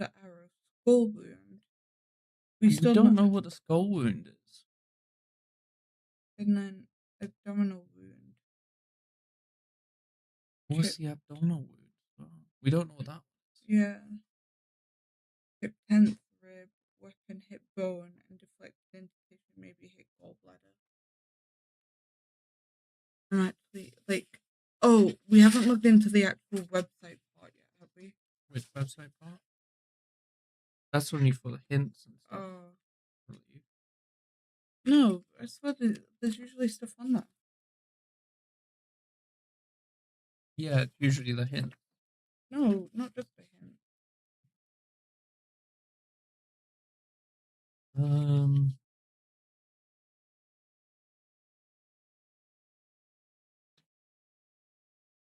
arrow. Skull wound. We still don't know what the skull wound is. And then abdominal wound. What's the abdominal wound? Oh, we don't know what that was. Yeah. Hip 10th rib, weapon hit bone, and deflected into tissue, maybe hit gallbladder. I'm actually, like, oh, we haven't looked into the actual website part yet, have we? Which website part? That's only for the hints and stuff. Oh. No, I swear there's usually stuff on that. Yeah, it's usually the hint. No, not just the hint.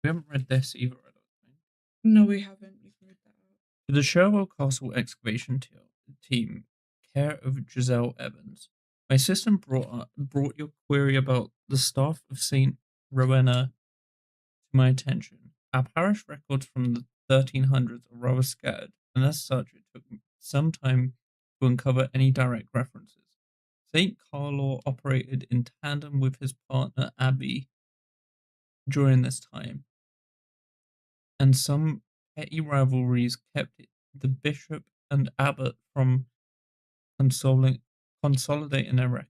We haven't read this either, I don't think. No, we haven't. You can read that out. The Sherwell Castle excavation team, care of Giselle Evans. My assistant brought your query about the staff of St. Rowena to my attention. Our parish records from the 1300s are rather scattered, and as such, it took some time to uncover any direct references. St. Carlo operated in tandem with his partner Abbey during this time, and some petty rivalries kept the bishop and abbot from consolidating their records.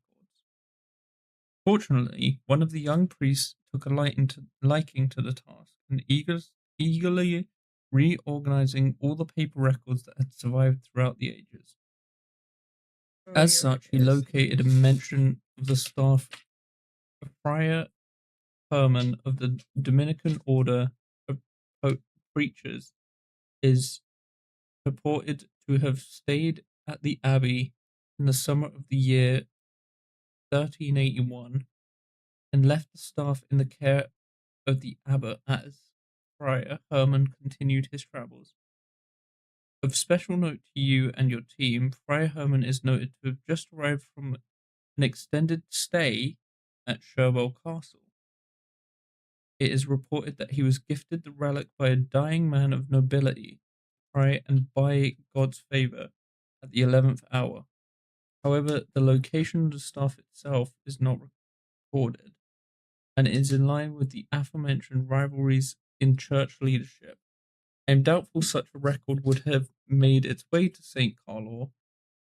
Fortunately, one of the young priests took a liking to the task and eagerly reorganizing all the paper records that had survived throughout the ages. As yeah, such, he yes. located a mention of the staff of Friar Herman of the Dominican Order of Preachers is purported to have stayed at the abbey in the summer of the year 1381 and left the staff in the care of the abbot as Friar Herman continued his travels. Of special note to you and your team, Friar Herman is noted to have just arrived from an extended stay at Sherwell Castle. It is reported that he was gifted the relic by a dying man of nobility, and by God's favour, at the 11th hour. However, the location of the staff itself is not recorded, and is in line with the aforementioned rivalries in church leadership. I am doubtful such a record would have made its way to St. Carlo.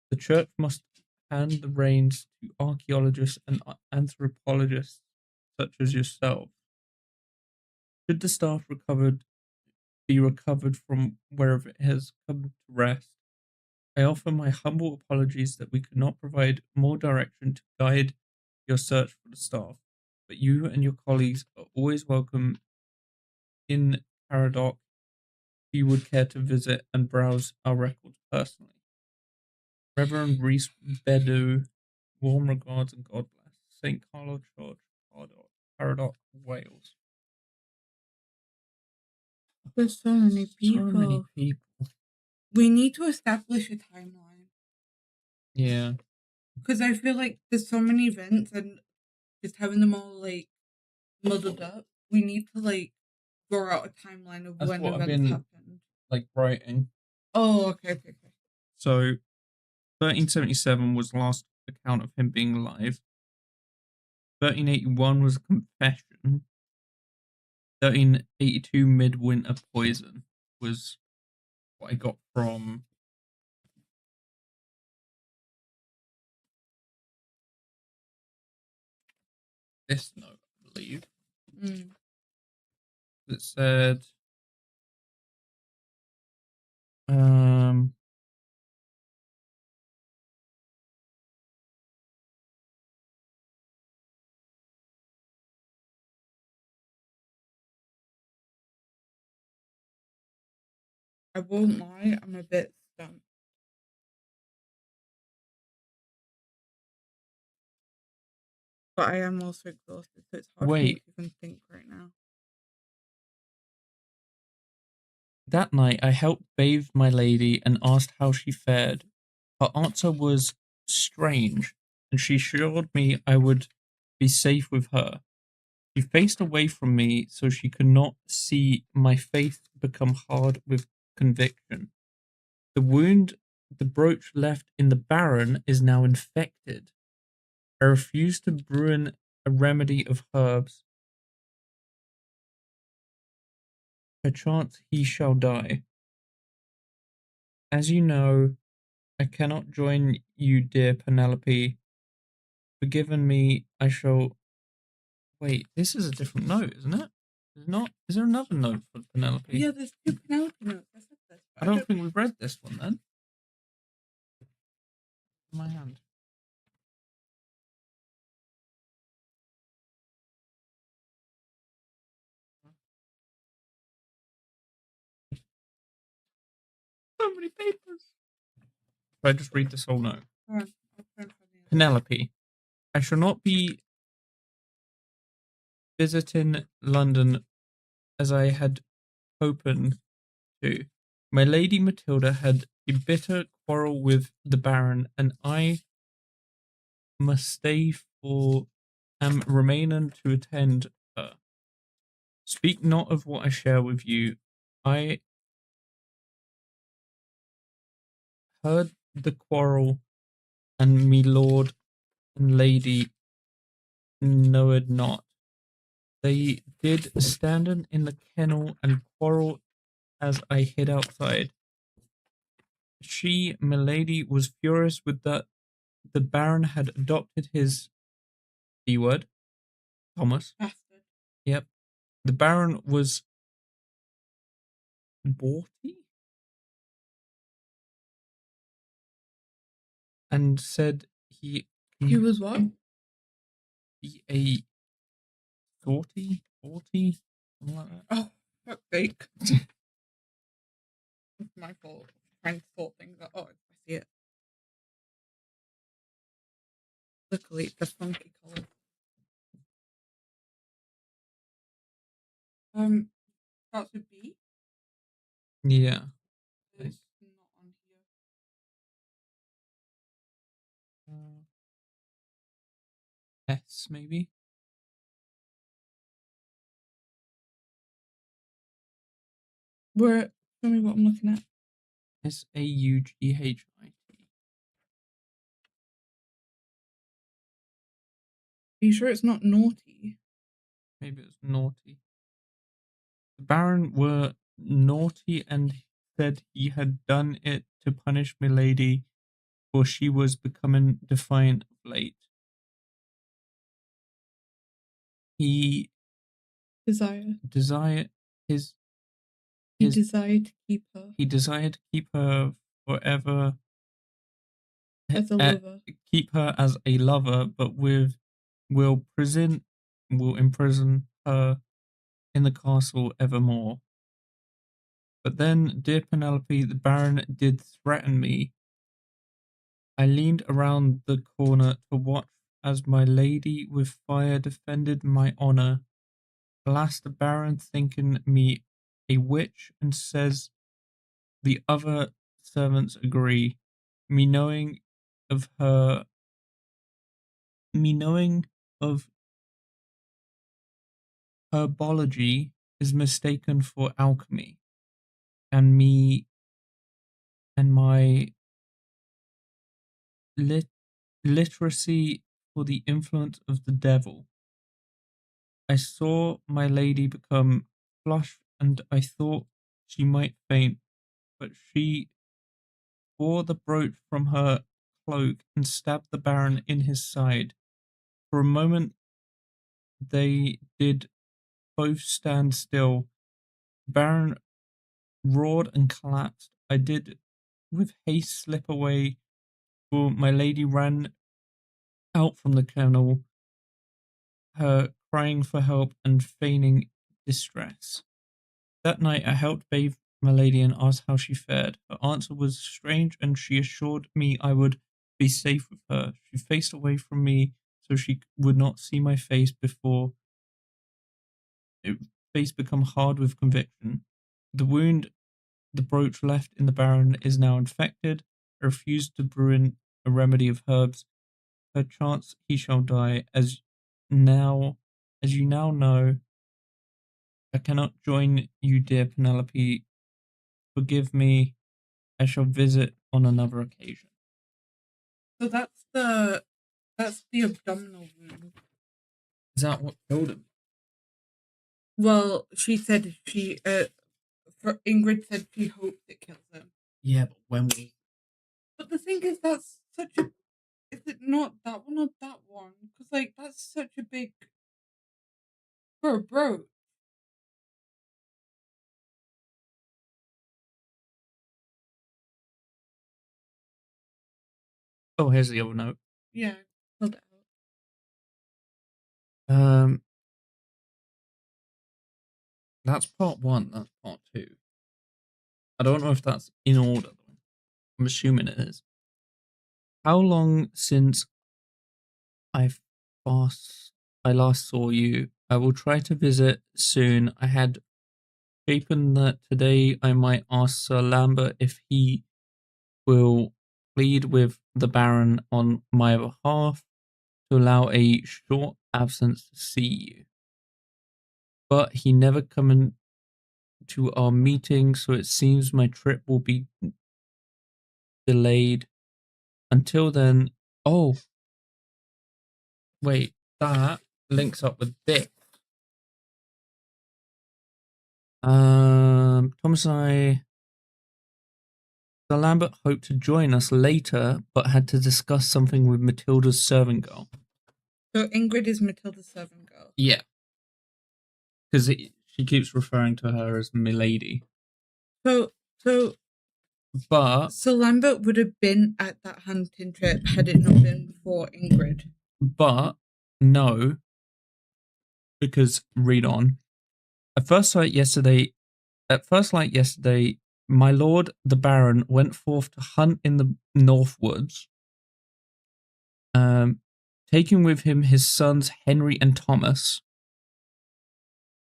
The church must hand the reins to archaeologists and anthropologists such as yourself. Should the staff be recovered from wherever it has come to rest, I offer my humble apologies that we could not provide more direction to guide your search for the staff, but you and your colleagues are always welcome in Caradoc if you would care to visit and browse our records personally. Reverend Reese Bedu, warm regards and God bless. St. Carlo Church, Caradoc, Wales. There's so many people. So many people. We need to establish a timeline. Yeah. Because I feel like there's so many events and just having them all like muddled up. We need to like draw out a timeline of That's when what I've events been happened. like writing. Oh, okay. So 1377 was the last account of him being alive. 1381 was a confession. 1382 midwinter poison was what I got from this note, I believe. It said I won't lie, I'm a bit stumped. But I am also exhausted, so it's hard for me to even think right now. That night I helped bathe my lady and asked how she fared. Her answer was strange, and she assured me I would be safe with her. She faced away from me so she could not see my face become hard with conviction. The wound the brooch left in the Baron is now infected. I refuse to brew a remedy of herbs. Perchance he shall die. As you know, I cannot join you, dear Penelope. Forgiven me, I shall. Wait, this is a different note, isn't it? Is not? Is there another note for Penelope? Yeah, there's two Penelope notes. I don't think we've read this one then. In my hand. So many papers. If I just read this whole note. Penelope, I shall not be visiting London as I had hoped to. My Lady Matilda had a bitter quarrel with the Baron, and I must stay for am remaining to attend her. Speak not of what I share with you. I heard the quarrel, and me lord and lady knowed not. They did stand in the kennel and quarrel as I hid outside. She, milady, was furious with that the Baron had adopted his D-word, Thomas. Bastard. Yep. The Baron was Borty and said he was what? be a sorty, something like that. Oh, fuck's sake. It's my fault. I'm trying to sort things out. Oh, I see it. Luckily, it's a funky colour. Starts with B. Yeah. It's not on here. S maybe. Show me what I'm looking at. Saughit. Are you sure it's not naughty? Maybe it's naughty. The Baron were naughty and said he had done it to punish milady, for she was becoming defiant of late. He Desire. desired his He desired to keep her he desired to keep her forever as a lover. keep her as a lover, but will imprison her in the castle evermore. But then, dear Penelope, the Baron did threaten me. I leaned around the corner to watch as my lady with fire defended my honour. Alas, the Baron thinking me a witch, and says the other servants agree. Me knowing of herbology is mistaken for alchemy, and me and my literacy for the influence of the devil. I saw my lady become flushed, and I thought she might faint, but she tore the brooch from her cloak and stabbed the Baron in his side. For a moment they did both stand still. The Baron roared and collapsed. I did with haste slip away, for my lady ran out from the kennel, her crying for help and feigning distress. That night I helped bathe my lady and asked how she fared. Her answer was strange, and she assured me I would be safe with her. She faced away from me so she would not see my face face become hard with conviction. The wound the brooch left in the Baron is now infected. I refused to brew in a remedy of herbs. Perchance he shall die, as you now know. I cannot join you, dear Penelope. Forgive me. I shall visit on another occasion. So that's the abdominal wound. Is that what killed him? Well, she said Ingrid said she hoped it kills him. Yeah, but when we... But the thing is, that's such a... Is it not that one or that one? Because, like, that's such a big... For a brooch. Oh, here's the other note. Yeah, hold it out. That's part 1, that's part 2. I don't know if that's in order, though. I'm assuming it is. How long since I last saw you? I will try to visit soon. I had shapen that today I might ask Sir Lambert if he will plead with the Baron on my behalf to allow a short absence to see you. But he never come to our meeting, so it seems my trip will be delayed. Until then, oh, wait, that links up with this. Thomas and I, Sir Lambert hoped to join us later, but had to discuss something with Matilda's servant girl. So Ingrid is Matilda's servant girl? Yeah. Because she keeps referring to her as Milady. So But Sir Lambert would have been at that hunting trip had it not been for Ingrid. no, because read on. At first light yesterday, my lord the Baron went forth to hunt in the North Woods, taking with him his sons Henry and Thomas.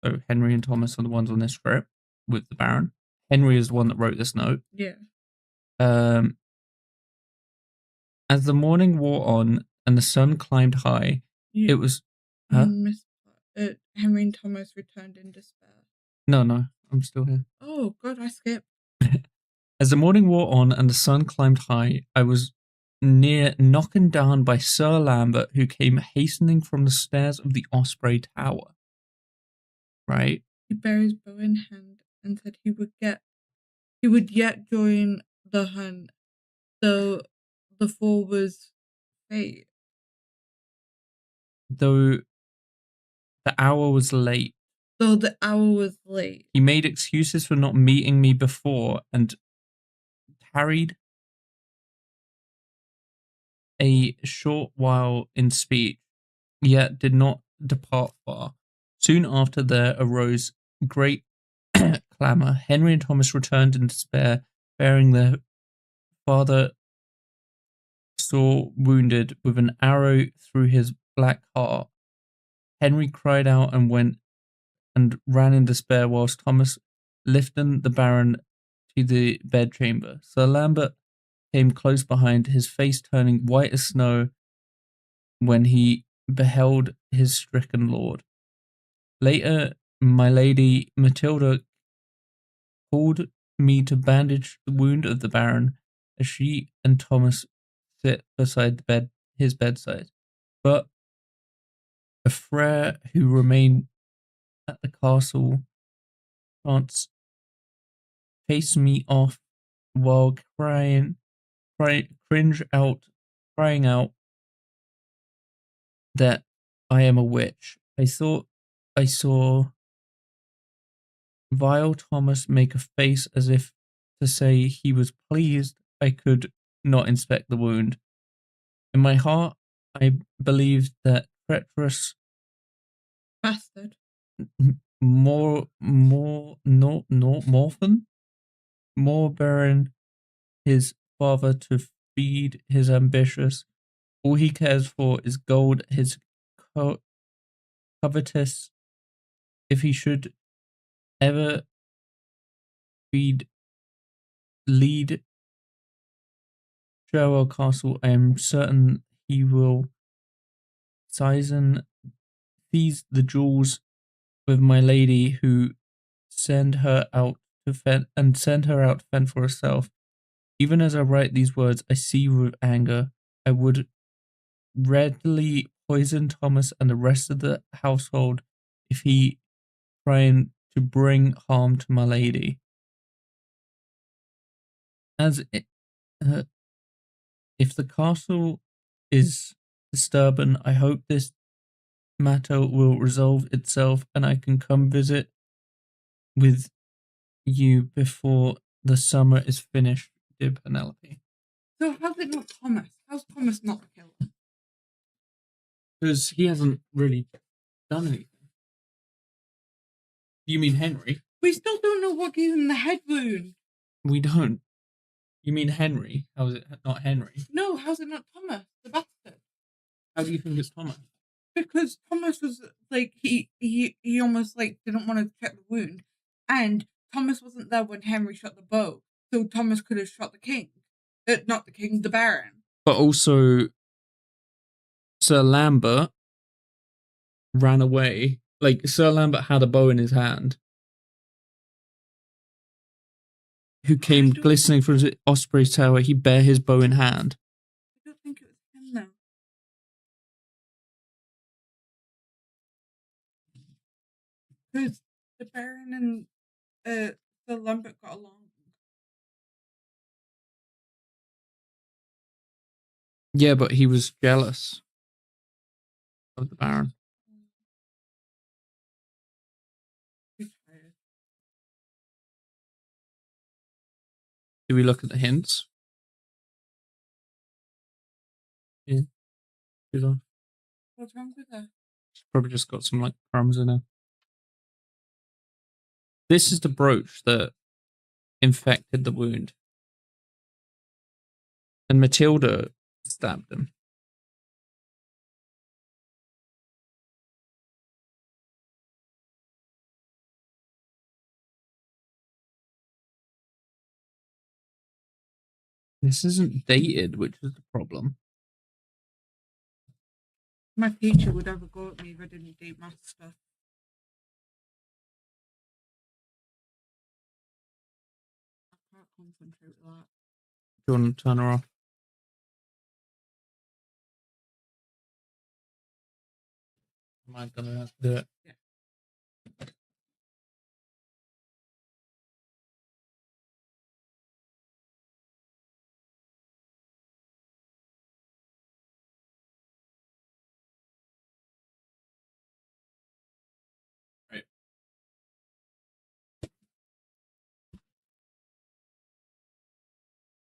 So Henry and Thomas are the ones on this trip with the Baron. Henry is the one that wrote this note. Yeah. As the morning wore on and the sun climbed high, it was. Huh? Henry and Thomas returned in despair. No, I'm still here. Oh, God, I skipped. As the morning wore on and the sun climbed high, I was near knocking down by Sir Lambert, who came hastening from the stairs of the Osprey Tower. Right? He bare his bow in hand and said he would yet join the hunt, though the fall was fate. Though the hour was late. He made excuses for not meeting me before and tarried a short while in speech, yet did not depart far. Soon after there arose great clamour. Henry and Thomas returned in despair, bearing their father sore wounded with an arrow through his black heart. Henry cried out and went and ran in despair, whilst Thomas lifted the Baron to the bedchamber. Sir Lambert came close behind, his face turning white as snow when he beheld his stricken lord. Later, my lady Matilda called me to bandage the wound of the Baron, as she and Thomas sit beside his bedside. But a friar who remained at the castle chanced chase me off while crying out that I am a witch. I thought I saw vile Thomas make a face as if to say he was pleased I could not inspect the wound. In my heart, I believed that treacherous bastard more bearing his father to feed his ambitious. All he cares for is gold, his covetous. If he should ever lead Sherwell Castle, I am certain he will seize the jewels with my lady, who send her out to fend for herself. Even as I write these words, I see with anger. I would readily poison Thomas and the rest of the household if he trying to bring harm to my lady. If the castle is disturbing, I hope this matter will resolve itself and I can come visit with you before the summer is finished, dear Penelope. So how's it not Thomas? How's Thomas not the killer? Because he hasn't really done anything. You mean Henry? We still don't know what gave him the head wound. We don't. You mean Henry? How is it not Henry? No, how's it not Thomas, the bastard? How do you think it's Thomas? Because Thomas was like he almost like didn't want to check the wound, and Thomas wasn't there when Henry shot the bow, so Thomas could have shot the king, not the king, the Baron. But also, Sir Lambert ran away. Like Sir Lambert had a bow in his hand, who came glistening from the Osprey Tower. He bare his bow in hand. I don't think it was him though. Because the Baron and Sir Lambert got along. Yeah, but he was jealous of the Baron. we look at the hints? Yeah. What's wrong with her? She's probably just got some like crumbs in her. This is the brooch that infected the wound. And Matilda stabbed him. This isn't dated, which is the problem. My teacher would have a go at me if I didn't date math stuff. I can't concentrate with that. Do you want to turn her off? Am I gonna have to do it? Yeah. Right.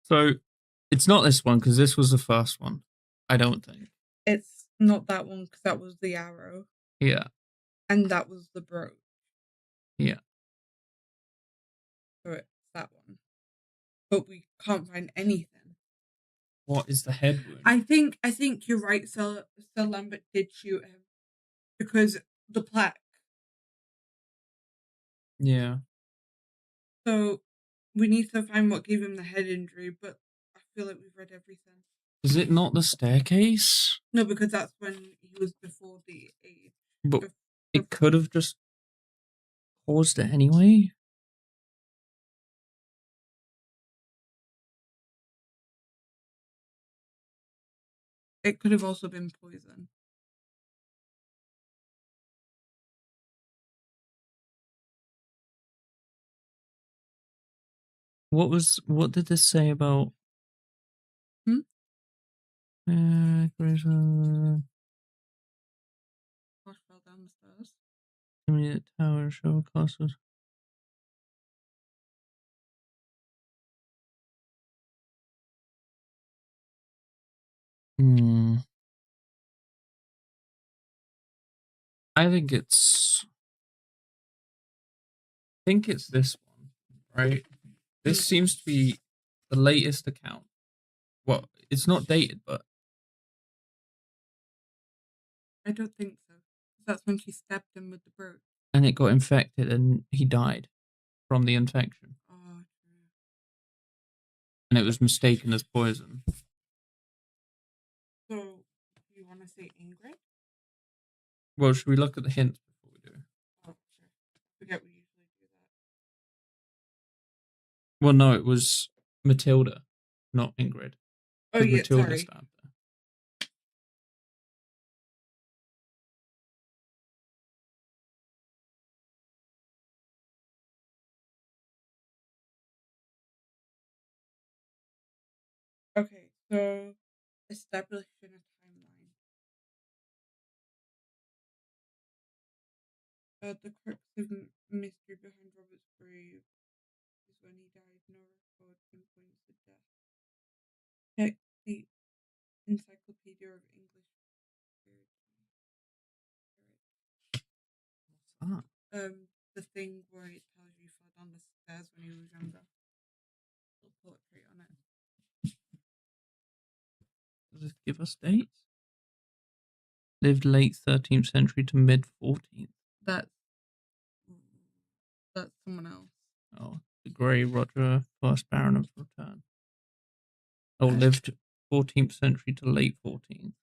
So it's not this one because this was the first one. I don't think. It's not that one because that was the arrow. Yeah. And that was the brooch. Yeah. So it's that one. But we can't find anything. What is the head wound? I think you're right. Sir Lambert did shoot him because the plaque. Yeah. So we need to find what gave him the head injury, but I feel like we've read everything. Is it not the staircase? No, because that's when he was before the age. But it could have just caused it anyway. It could have also been poison. What did this say about? Josh fell down the stairs. Immediate tower show classes. I think it's this one, right? This seems to be the latest account. Well, it's not dated, but I don't think so. That's when she stabbed him with the brooch. And it got infected and he died from the infection. Oh, true. And it was mistaken as poison. So, do you want to say Ingrid? Well, should we look at the hints before we do? Oh, sure. I forget we usually do that. Well, no, it was Matilda, not Ingrid. Oh, yeah, Matilda sorry. stabbed her. Okay, so establishing a timeline. The crux of mystery behind Robert's grave is when he died. No record pinpoints the death. Check the Encyclopedia of English. What's that? The thing where it tells you he fell down the stairs when he was younger. Little portrait on it. Does it give us dates? Lived late 13th century to mid 14th. That's someone else. Oh, the Grey Roger, first Baron of Return. Oh, lived 14th century to late 14th.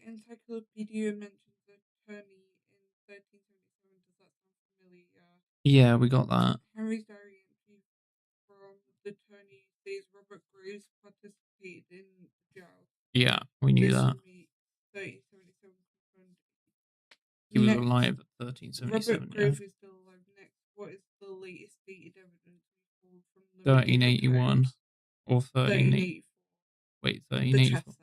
Encyclopedia mentions attorney in 1377. Does that sound familiar? Yeah, we got that. Henry's diary entry from the attorney says Robert Graves participated in the jail. Yeah, we knew that. 1377 confirmed. He was alive at 1377. Robert Graves is still alive. Next, what is the latest dated evidence we pulled from the 1381 or 1380? Wait, 1384.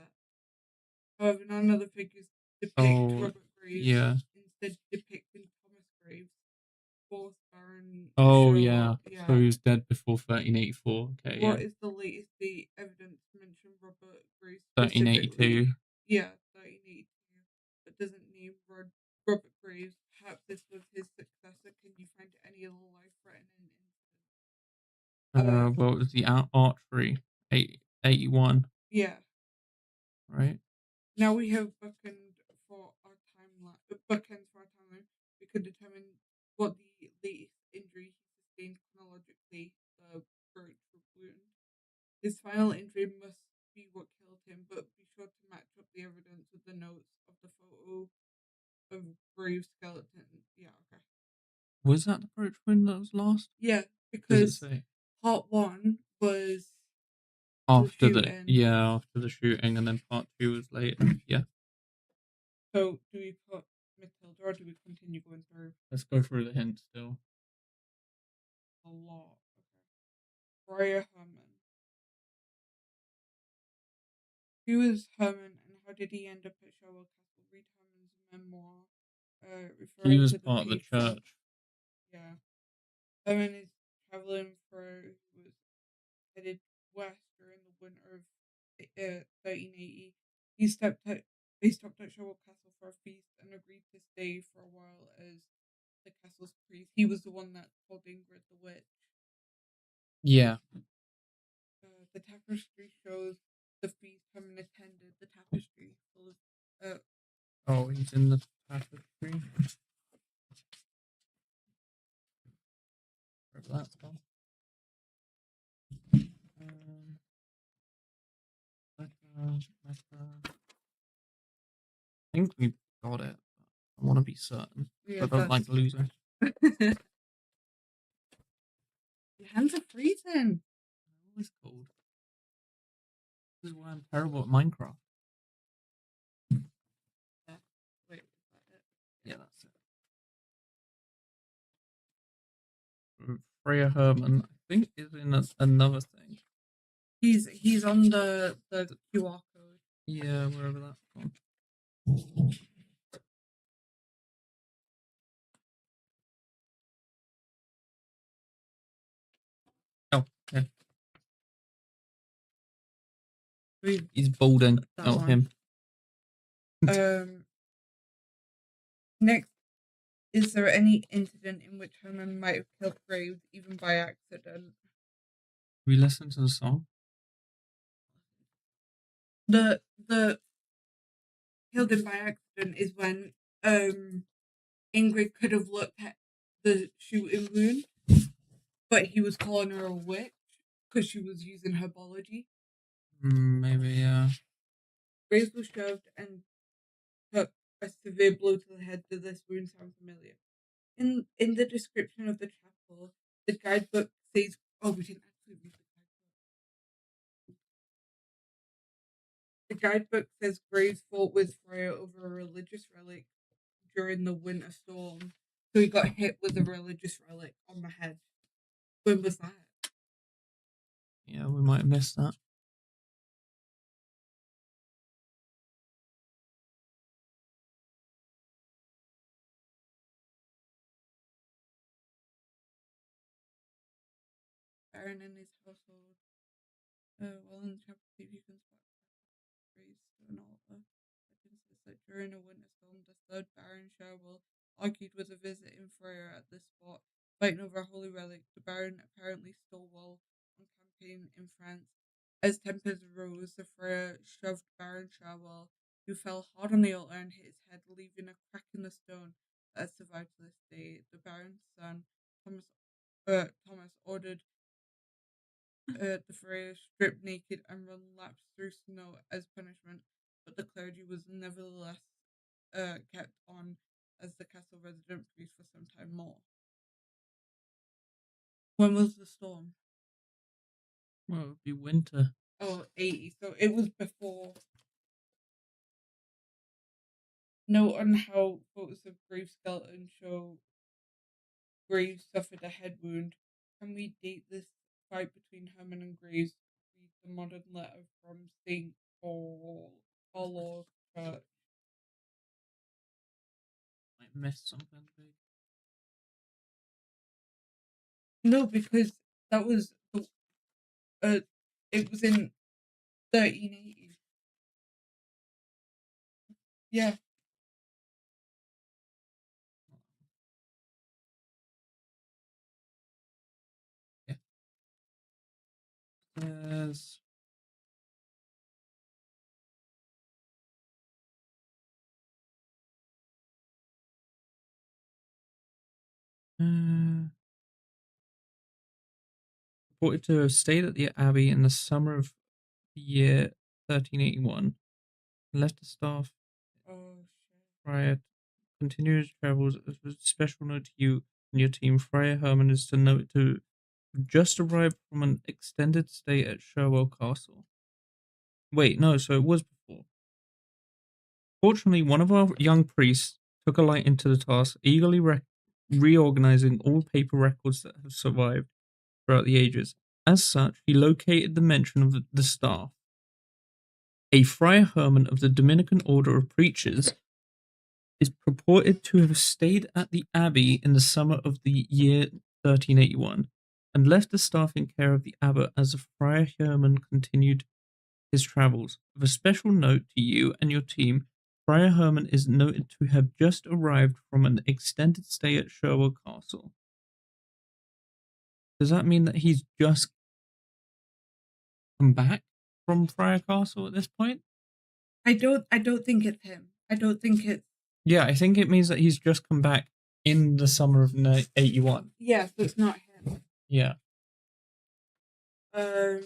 However, none of the figures depict Robert Graves, yeah. instead depicting Thomas Graves, fourth Baron Oh, Shaw. yeah. Yeah. So he was dead before 1384. Okay, What yeah. is the latest date evidence to mention Robert Graves 1382. specifically? Yeah, 1382. But doesn't name Robert Graves. Perhaps this was his successor. Can you find any other life-threatening incident? Well, it was the archery, 81, Yeah. right? Now we have bookends for our timeline. We can determine what the latest injury he sustained chronologically, the birch wound. His final injury must be what killed him, but be sure to match up the evidence with the notes of the photo of Graves' skeleton. Yeah, okay. Was that the brooch wound that was lost? Yeah, Does it because say? part one was After shooting. the shooting, and then part 2 was later. Yeah. So do we put Matilda or do we continue going through Let's go through the hints still. a lot? Okay. Briar Herman. Who is Herman and how did he end up at Sherwood Castle? Read Herman's memoir, He referring was to the part of the page 4. church. Yeah. Herman is traveling through, he was headed west during the winter of 1380. They stopped at Sherwood Castle for a feast and agreed to stay for a while as the castle's priest. He was the one that called Ingrid the witch. Yeah. The tapestry shows the feast Herman attended. The tapestry full of Oh, he's in the tapestry. Wherever that's gone. I think we got it. I want to be certain. yeah, I don't like losing. Your hands are freezing. It's cold. This is why I'm terrible at Minecraft. Wait, is that it? Yeah, that's it. Freya Herman, I think, is in another thing. He's on the QR code. Yeah, wherever that's gone. Oh, yeah. He's balding. Oh, him. Next, is there any incident in which Herman might have killed Graves even by accident? We listen to the song. The killed him by accident is when Ingrid could have looked at the shooting wound, but he was calling her a witch because she was using herbology. Maybe, yeah. Graves was shoved and took a severe blow to the head. Does this wound sound familiar? In the description of the chapel, the guidebook says, "Oh, we didn't actually read the guidebook." The guidebook says Graves fought with Freya over a religious relic during the winter storm, so he got hit with a religious relic on the head. When was that? Yeah, we might have missed that. Baron and his household. While in the chapel, see if you can spot Graves to an altar. Legend says that during a winter storm, the third Baron Sherwell argued with a visiting Freya at this spot, fighting over a holy relic. The Baron apparently stole while on campaign in France. As tempers rose, the Freya shoved Baron Sherwell, who fell hard on the altar and hit his head, leaving a crack in the stone that has survived to this day. The Baron's son, Thomas ordered the Freya stripped naked and run laps through snow as punishment, but the clergy was nevertheless kept on as the castle resident priest for some time more. When was the storm? Well, it would be winter. Oh, 80. So it was before. Note on how photos of Graves' skeleton show Graves suffered a head wound. Can we date this fight between Herman and Graves? Read the modern letter from St. Paul Church. missed something big. No, because that was it was in 1380. Yeah. Yeah. Yes. Reported to have stayed at the abbey in the summer of the year 1381 and left the staff Oh shit. prior to continue his travels. As a special note to you and your team, Friar Herman is to note to have just arrived from an extended stay at Sherwell Castle. Wait, no, so it was before. Fortunately, one of our young priests took a light into the task, eagerly reorganizing all paper records that have survived throughout the ages. As such, he located the mention of the staff. A Friar Herman of the Dominican Order of Preachers is purported to have stayed at the abbey in the summer of the year 1381 and left the staff in care of the abbot as the Friar Herman continued his travels. Of a special note to you and your team, Friar Herman is noted to have just arrived from an extended stay at Sherwood Castle. Does that mean that he's just come back from Friar Castle at this point? I don't think it's him. I don't think it's Yeah, I think it means that he's just come back in the summer of 81. yeah, so it's not him. Yeah. The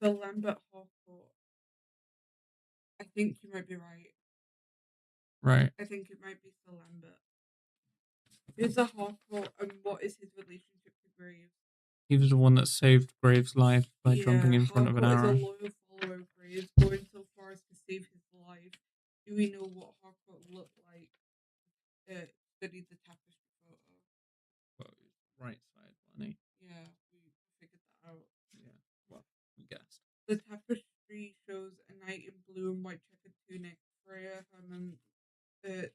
Lambert Harcourt. I think you might be right. Right. I think it might be Sir Lambert. Who's a Harcourt and what is his relationship to Graves? He was the one that saved Graves' life by Yeah, jumping in front of an Harcourt arrow. is a loyal follower of Graves, going so far as to save his life. Do we know what Harcourt looked like? Studied the tapestry photo. Well, right side, wasn't he? Yeah, we figured that out. Yeah, well, we guessed. The tapestry shows a knight in blue and white checkered tunic. Freya Herman, the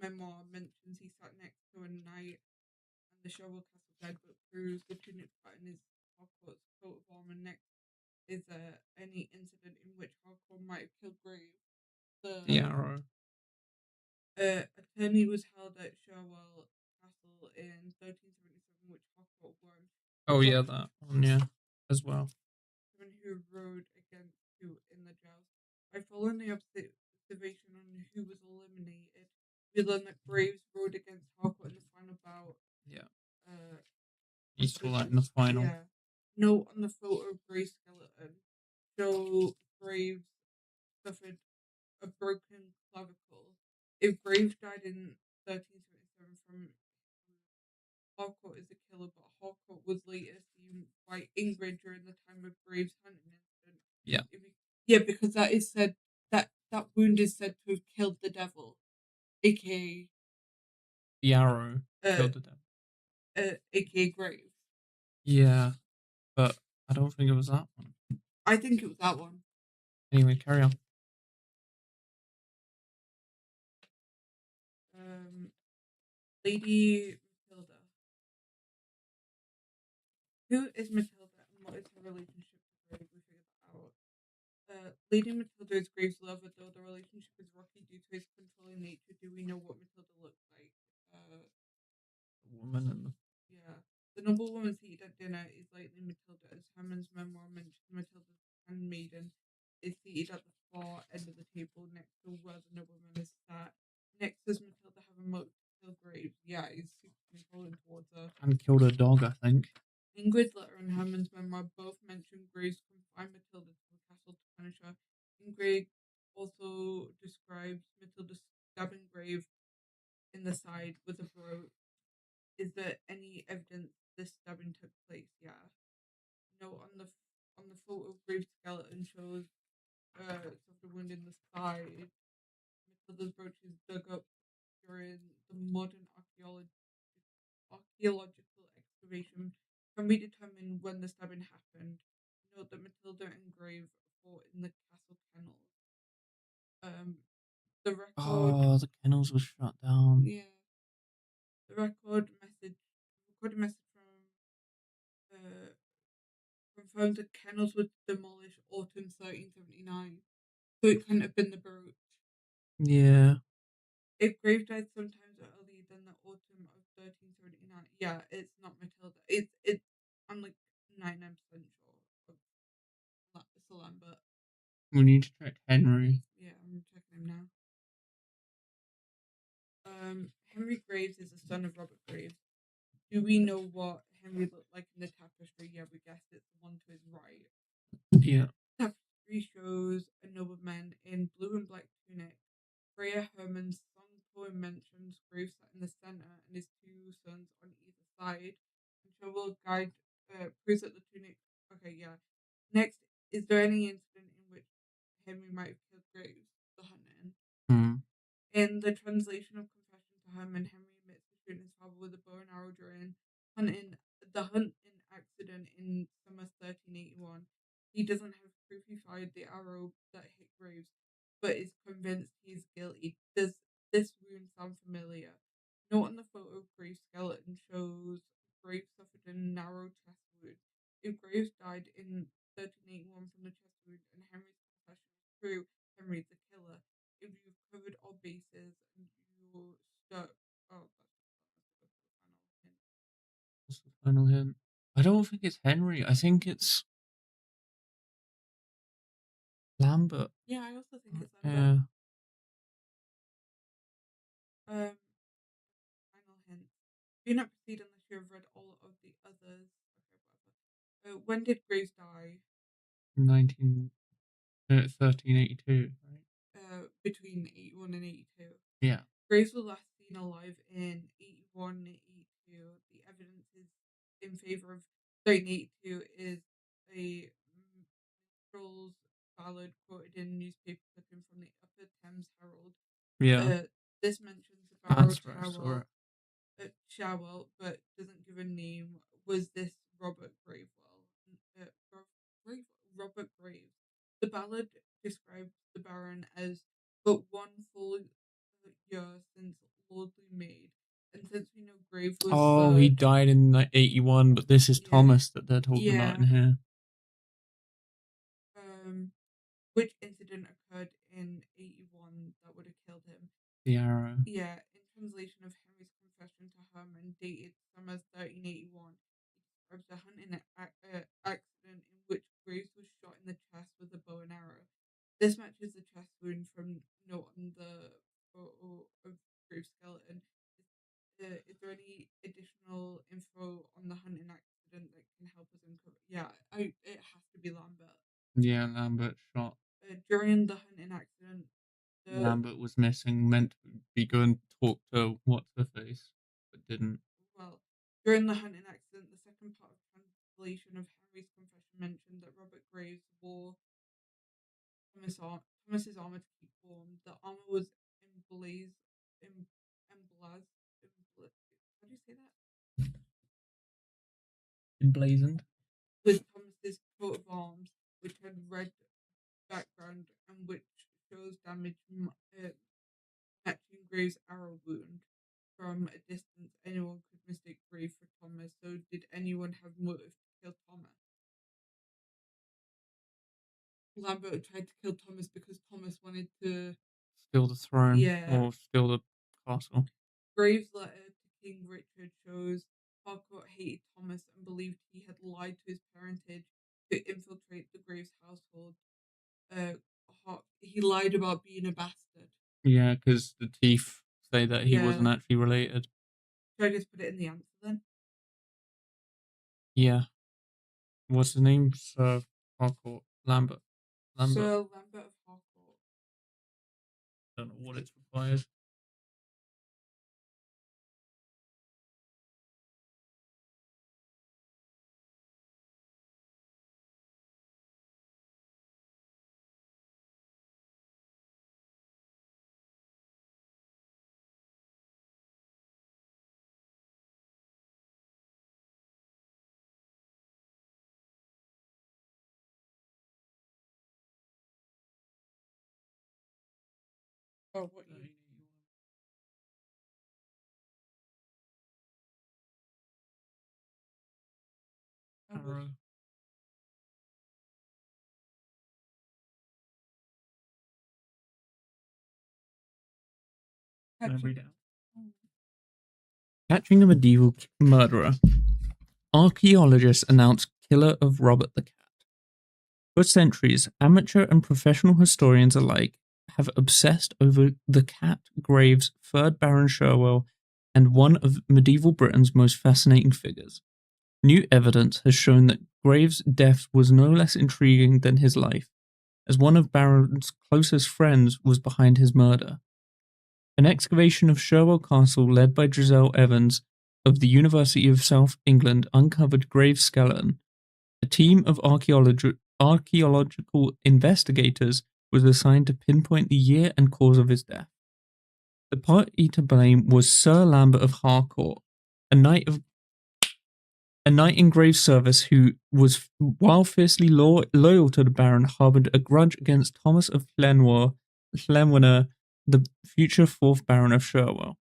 memoir mentions he sat next to a knight and the Sherwood Castle guidebook proves the tunic pattern is Harcourt's coat of armor. Next is any incident in which Harcourt might have killed Graves. The arrow. Attorney was held at Sherwell Castle in 1377, which Harcourt won. Oh, yeah, that one, yeah, as well. Who rode against who in the joust. By following the observation on who was eliminated, we learned that Graves rode against Harcourt in the final bout. Yeah. He saw that in the final. Yeah. Note on the photo of Graves' skeleton show Graves suffered a broken clavicle. If Graves died in 1377 from Harcourt is a killer, but Harcourt was later seen by Ingrid during the time of Graves' hunting incident. Yeah. Yeah, because that is said that wound is said to have killed the devil, aka The arrow killed the devil. Aka Graves. Yeah, but I don't think it was that one. I think it was that one. Anyway, carry on. Lady Matilda. Who is Matilda and what is her relationship to Graves? We figured that out. Lady Matilda is Graves' lover, though the relationship is rocky due to his controlling nature. Do we know what Matilda looks like? The woman and the... Yeah. The noblewoman seated at dinner is likely Matilda, as Hammond's memoir mentions Matilda's handmaiden is seated at the far end of the table next to where the nobleman is sat. Next, does Matilda have a moat to kill Graves? Yeah, he's secretly falling towards her. And killed a dog, I think. Ingrid's letter and Hammond's memoir both mention Graves confined Matilda to the castle to punish her. Ingrid also describes Matilda stabbing Graves in the side with a broach. Is there any evidence this stabbing took place? Yeah. No, on the photo of Graves' skeleton shows suffered a wound in the side. Matilda's brooch is dug up during the modern archaeological excavation. Can we determine when the stabbing happened? Note that Matilda and Grave fought in the castle kennels. the record. Oh, the kennels were shut down. Yeah, the recorded message confirmed the kennels were demolished autumn 1379, so it couldn't have been the brooch. Yeah. If Grave died sometimes earlier than the autumn of 1379, yeah, it's not Matilda. It's I'm like 99% sure it's a Lambert. We need to check Henry. Yeah, I'm checking him now. Henry Graves is the son of Robert Graves. Do we know what Henry looked like in the tapestry? Yeah, we guessed it's the one to his right. Yeah. Tapestry shows a nobleman in blue and black tunic. Freya Herman's song poem mentions Graves sat in the centre and his two sons on either side. And Shovel guide proves that the tunic. Okay, yeah. Next, is there any incident in which Henry might have killed Graves? The hunting. In the translation of Confession to Herman, Henry admits to shooting his father with a bow and arrow during the hunting accident in summer 1381. He doesn't have proof he fired the arrow that hit Graves, but is convinced he's guilty. Does this wound sound familiar? Note on the photo of Graves' skeleton shows Graves suffered a narrow chest wound. If Graves died in 1381 from the chest wound and Henry's confession is true, Henry's the killer. If you've covered all bases and you're stuck, oh, What's the final hint? I don't think it's Henry. I think it's Lambert. yeah, I also think it's Yeah. Final hint. Do not proceed unless you have read all of the others. Okay, whatever. When did Graves die? 1382, right? Between 81 and 82. Yeah. Graves was last seen alive in 81 and 82. The evidence is in favor of 1382 is a minstrel's ballad quoted in newspaper clipping from the Upper Thames Herald. Yeah. This mentions the Barrow That's right. I saw Tower it. Showell, but doesn't give a name. Was this Robert Gravewell? Robert Graves. The ballad describes the Baron as but one full year since lordly made, and since we know Graves was Oh, he died in like 81, but this is Thomas that they're talking about in here. Which incident occurred in 81 that would have killed him? The arrow. Yeah, in translation of Henry's confession to Herman, dated summer 1381, he describes a hunting accident in which Graves was shot in the chest with a bow and arrow. This matches the chest wound from note on the photo of Graves' skeleton. Is there any additional info on the hunting accident that can help us uncover? Yeah, it has to be Lambert. Yeah, Lambert shot. During the hunting accident, Lambert was missing, meant to be going to talk to what's her face, but didn't. Well, during the hunting accident, the second part of translation of Henry's confession mentioned that Robert Graves wore Thomas's armor to keep warm. The armor was emblazed. How do you say that? Emblazoned. With Thomas's coat of arms, which had red background and which shows damage matching Graves' arrow wound. From a distance, anyone could mistake Graves for Thomas. So, did anyone have motive to kill Thomas? Lambert tried to kill Thomas because Thomas wanted to steal the throne, or steal the castle. Graves' letter to King Richard shows Harcourt hated Thomas and believed he had lied to his parentage to infiltrate the Graves household. He lied about being a bastard. Yeah, because the thief say that he wasn't actually related. Should I just put it in the answer then? Yeah. What's the name? Sir Harcourt Lambert. Sir Lambert of Harcourt. Don't know what it's required. Oh, what you? Arrow. Can I read it out? Catching a medieval murderer. Archaeologists announce killer of Robert the Cat. For centuries, amateur and professional historians alike have obsessed over the cat graves, 3rd Baron Sherwell, and one of medieval Britain's most fascinating figures. New evidence has shown that Graves' death was no less intriguing than his life, as one of Baron's closest friends was behind his murder. An excavation of Sherwell Castle led by Giselle Evans of the University of South England uncovered Graves' skeleton. A team of archaeological investigators was assigned to pinpoint the year and cause of his death. The party to blame was Sir Lambert of Harcourt, a knight in Graves' service who was, while fiercely loyal to the Baron, harboured a grudge against Thomas of Llanwiner, the future 4th Baron of Sherwell.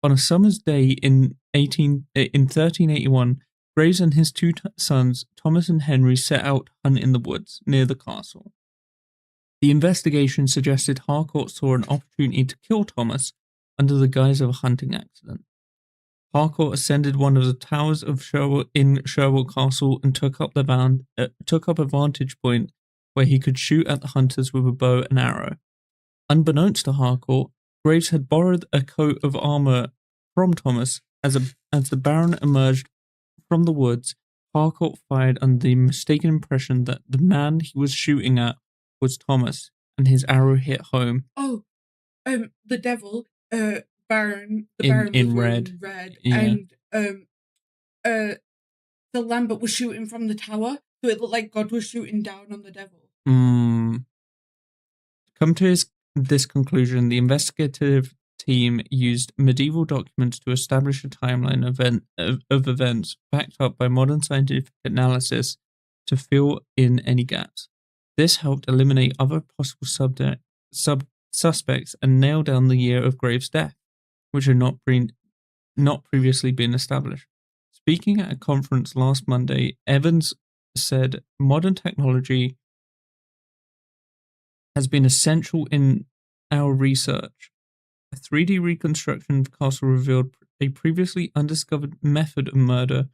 On a summer's day in 1381, Graves and his two sons, Thomas and Henry, set out to hunt in the woods near the castle. The investigation suggested Harcourt saw an opportunity to kill Thomas under the guise of a hunting accident. Harcourt ascended one of the towers of Sherwell Castle and took up a vantage point where he could shoot at the hunters with a bow and arrow. Unbeknownst to Harcourt, Graves had borrowed a coat of armor from Thomas. As the Baron emerged from the woods, Harcourt fired under the mistaken impression that the man he was shooting at was Thomas, and his arrow hit home. Oh, the devil, Baron. The Baron was in wearing red. red, Yeah. and the Lambert was shooting from the tower, so it looked like God was shooting down on the devil. Come to this conclusion, the investigative team used medieval documents to establish a timeline of events backed up by modern scientific analysis to fill in any gaps. This helped eliminate other possible suspects and nail down the year of Graves' death, which had not previously been established. Speaking at a conference last Monday, Evans said modern technology has been essential in our research. A 3D reconstruction of the castle revealed a previously undiscovered method of murder,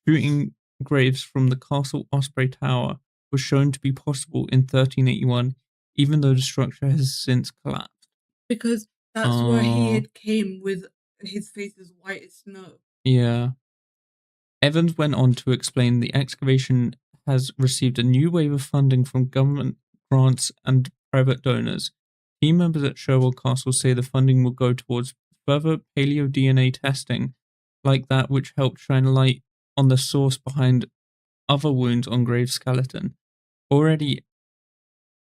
shooting Graves from the castle Osprey Tower, was shown to be possible in 1381, even though the structure has since collapsed. Because that's where he had came with his face as white as snow. Yeah. Evans went on to explain the excavation has received a new wave of funding from government grants and private donors. Team members at Sherwell Castle say the funding will go towards further paleo-DNA testing, like that which helped shine light on the source behind other wounds on Graves' skeleton. Already,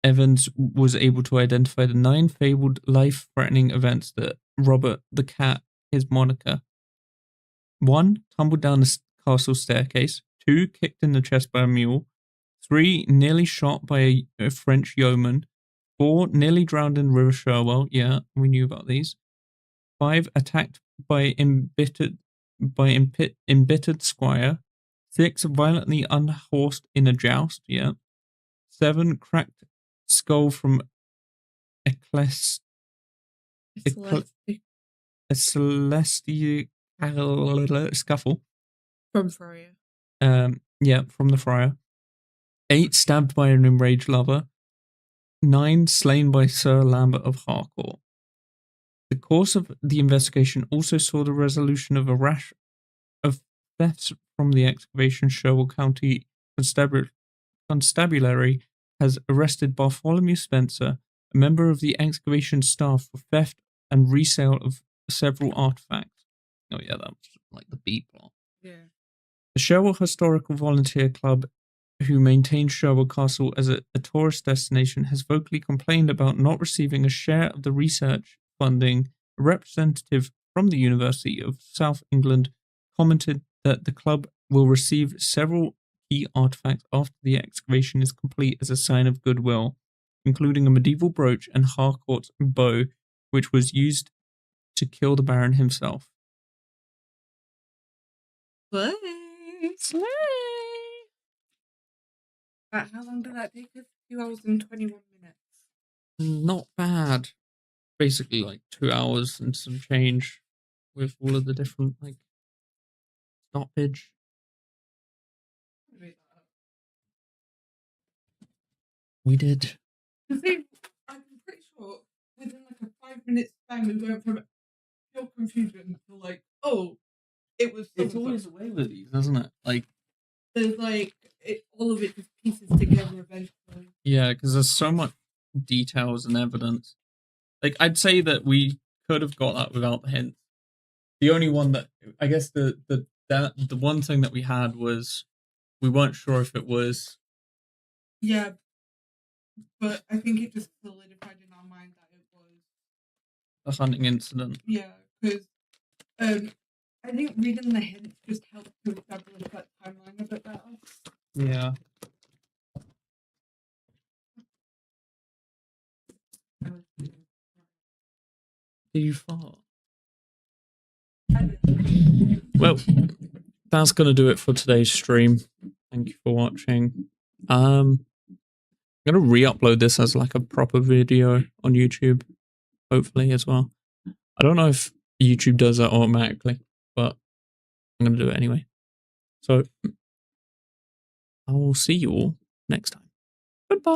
Evans was able to identify the 9 fabled life-threatening events that Robert the Cat, his moniker. 1. Tumbled down the castle staircase. 2. Kicked in the chest by a mule. 3. Nearly shot by a French yeoman. 4. Nearly drowned in River Sherwell. Yeah, we knew about these. 5. Attacked by embittered squire. 6. Violently unhorsed in a joust. Yeah. 7. Cracked skull from a celestial scuffle. From Friar. Yeah, from the friar. 8. Stabbed by an enraged lover. 9. Slain by Sir Lambert of Harcourt. The course of the investigation also saw the resolution of a rash of thefts from the excavation. Sherwell County Constabulary has arrested Bartholomew Spencer, a member of the excavation staff, for theft and resale of several artifacts. Oh yeah, that was like the B plot. Yeah. The Sherwell Historical Volunteer Club, who maintains Sherwell Castle as a tourist destination, has vocally complained about not receiving a share of the research funding. A representative from the University of South England commented that the club will receive several key artifacts after the excavation is complete as a sign of goodwill, including a medieval brooch and Harcourt's bow, which was used to kill the Baron himself. Slay. Slay! How long did that take us? 2 hours and 21 minutes. Not bad. Basically, like 2 hours and some change with all of the different, like, stoppage. We did. I'm pretty sure within like a 5-minute span, we went from pure confusion to like, oh, it was. It's always the way with these, isn't it? Like, there's like all of it just pieces together eventually. Yeah, because there's so much details and evidence. Like, I'd say that we could have got that without the hint. The only one that I guess the one thing that we had was we weren't sure if it was. Yeah, but I think it just solidified in our mind that it was a hunting incident. Yeah, because I think reading the hints just helped to establish that timeline a bit better. Yeah. Do you fart? Well, that's gonna do it for today's stream. Thank you for watching. I'm gonna re-upload this as like a proper video on YouTube, hopefully as well. I don't know if YouTube does that automatically, but I'm gonna do it anyway. So I will see you all next time. Goodbye.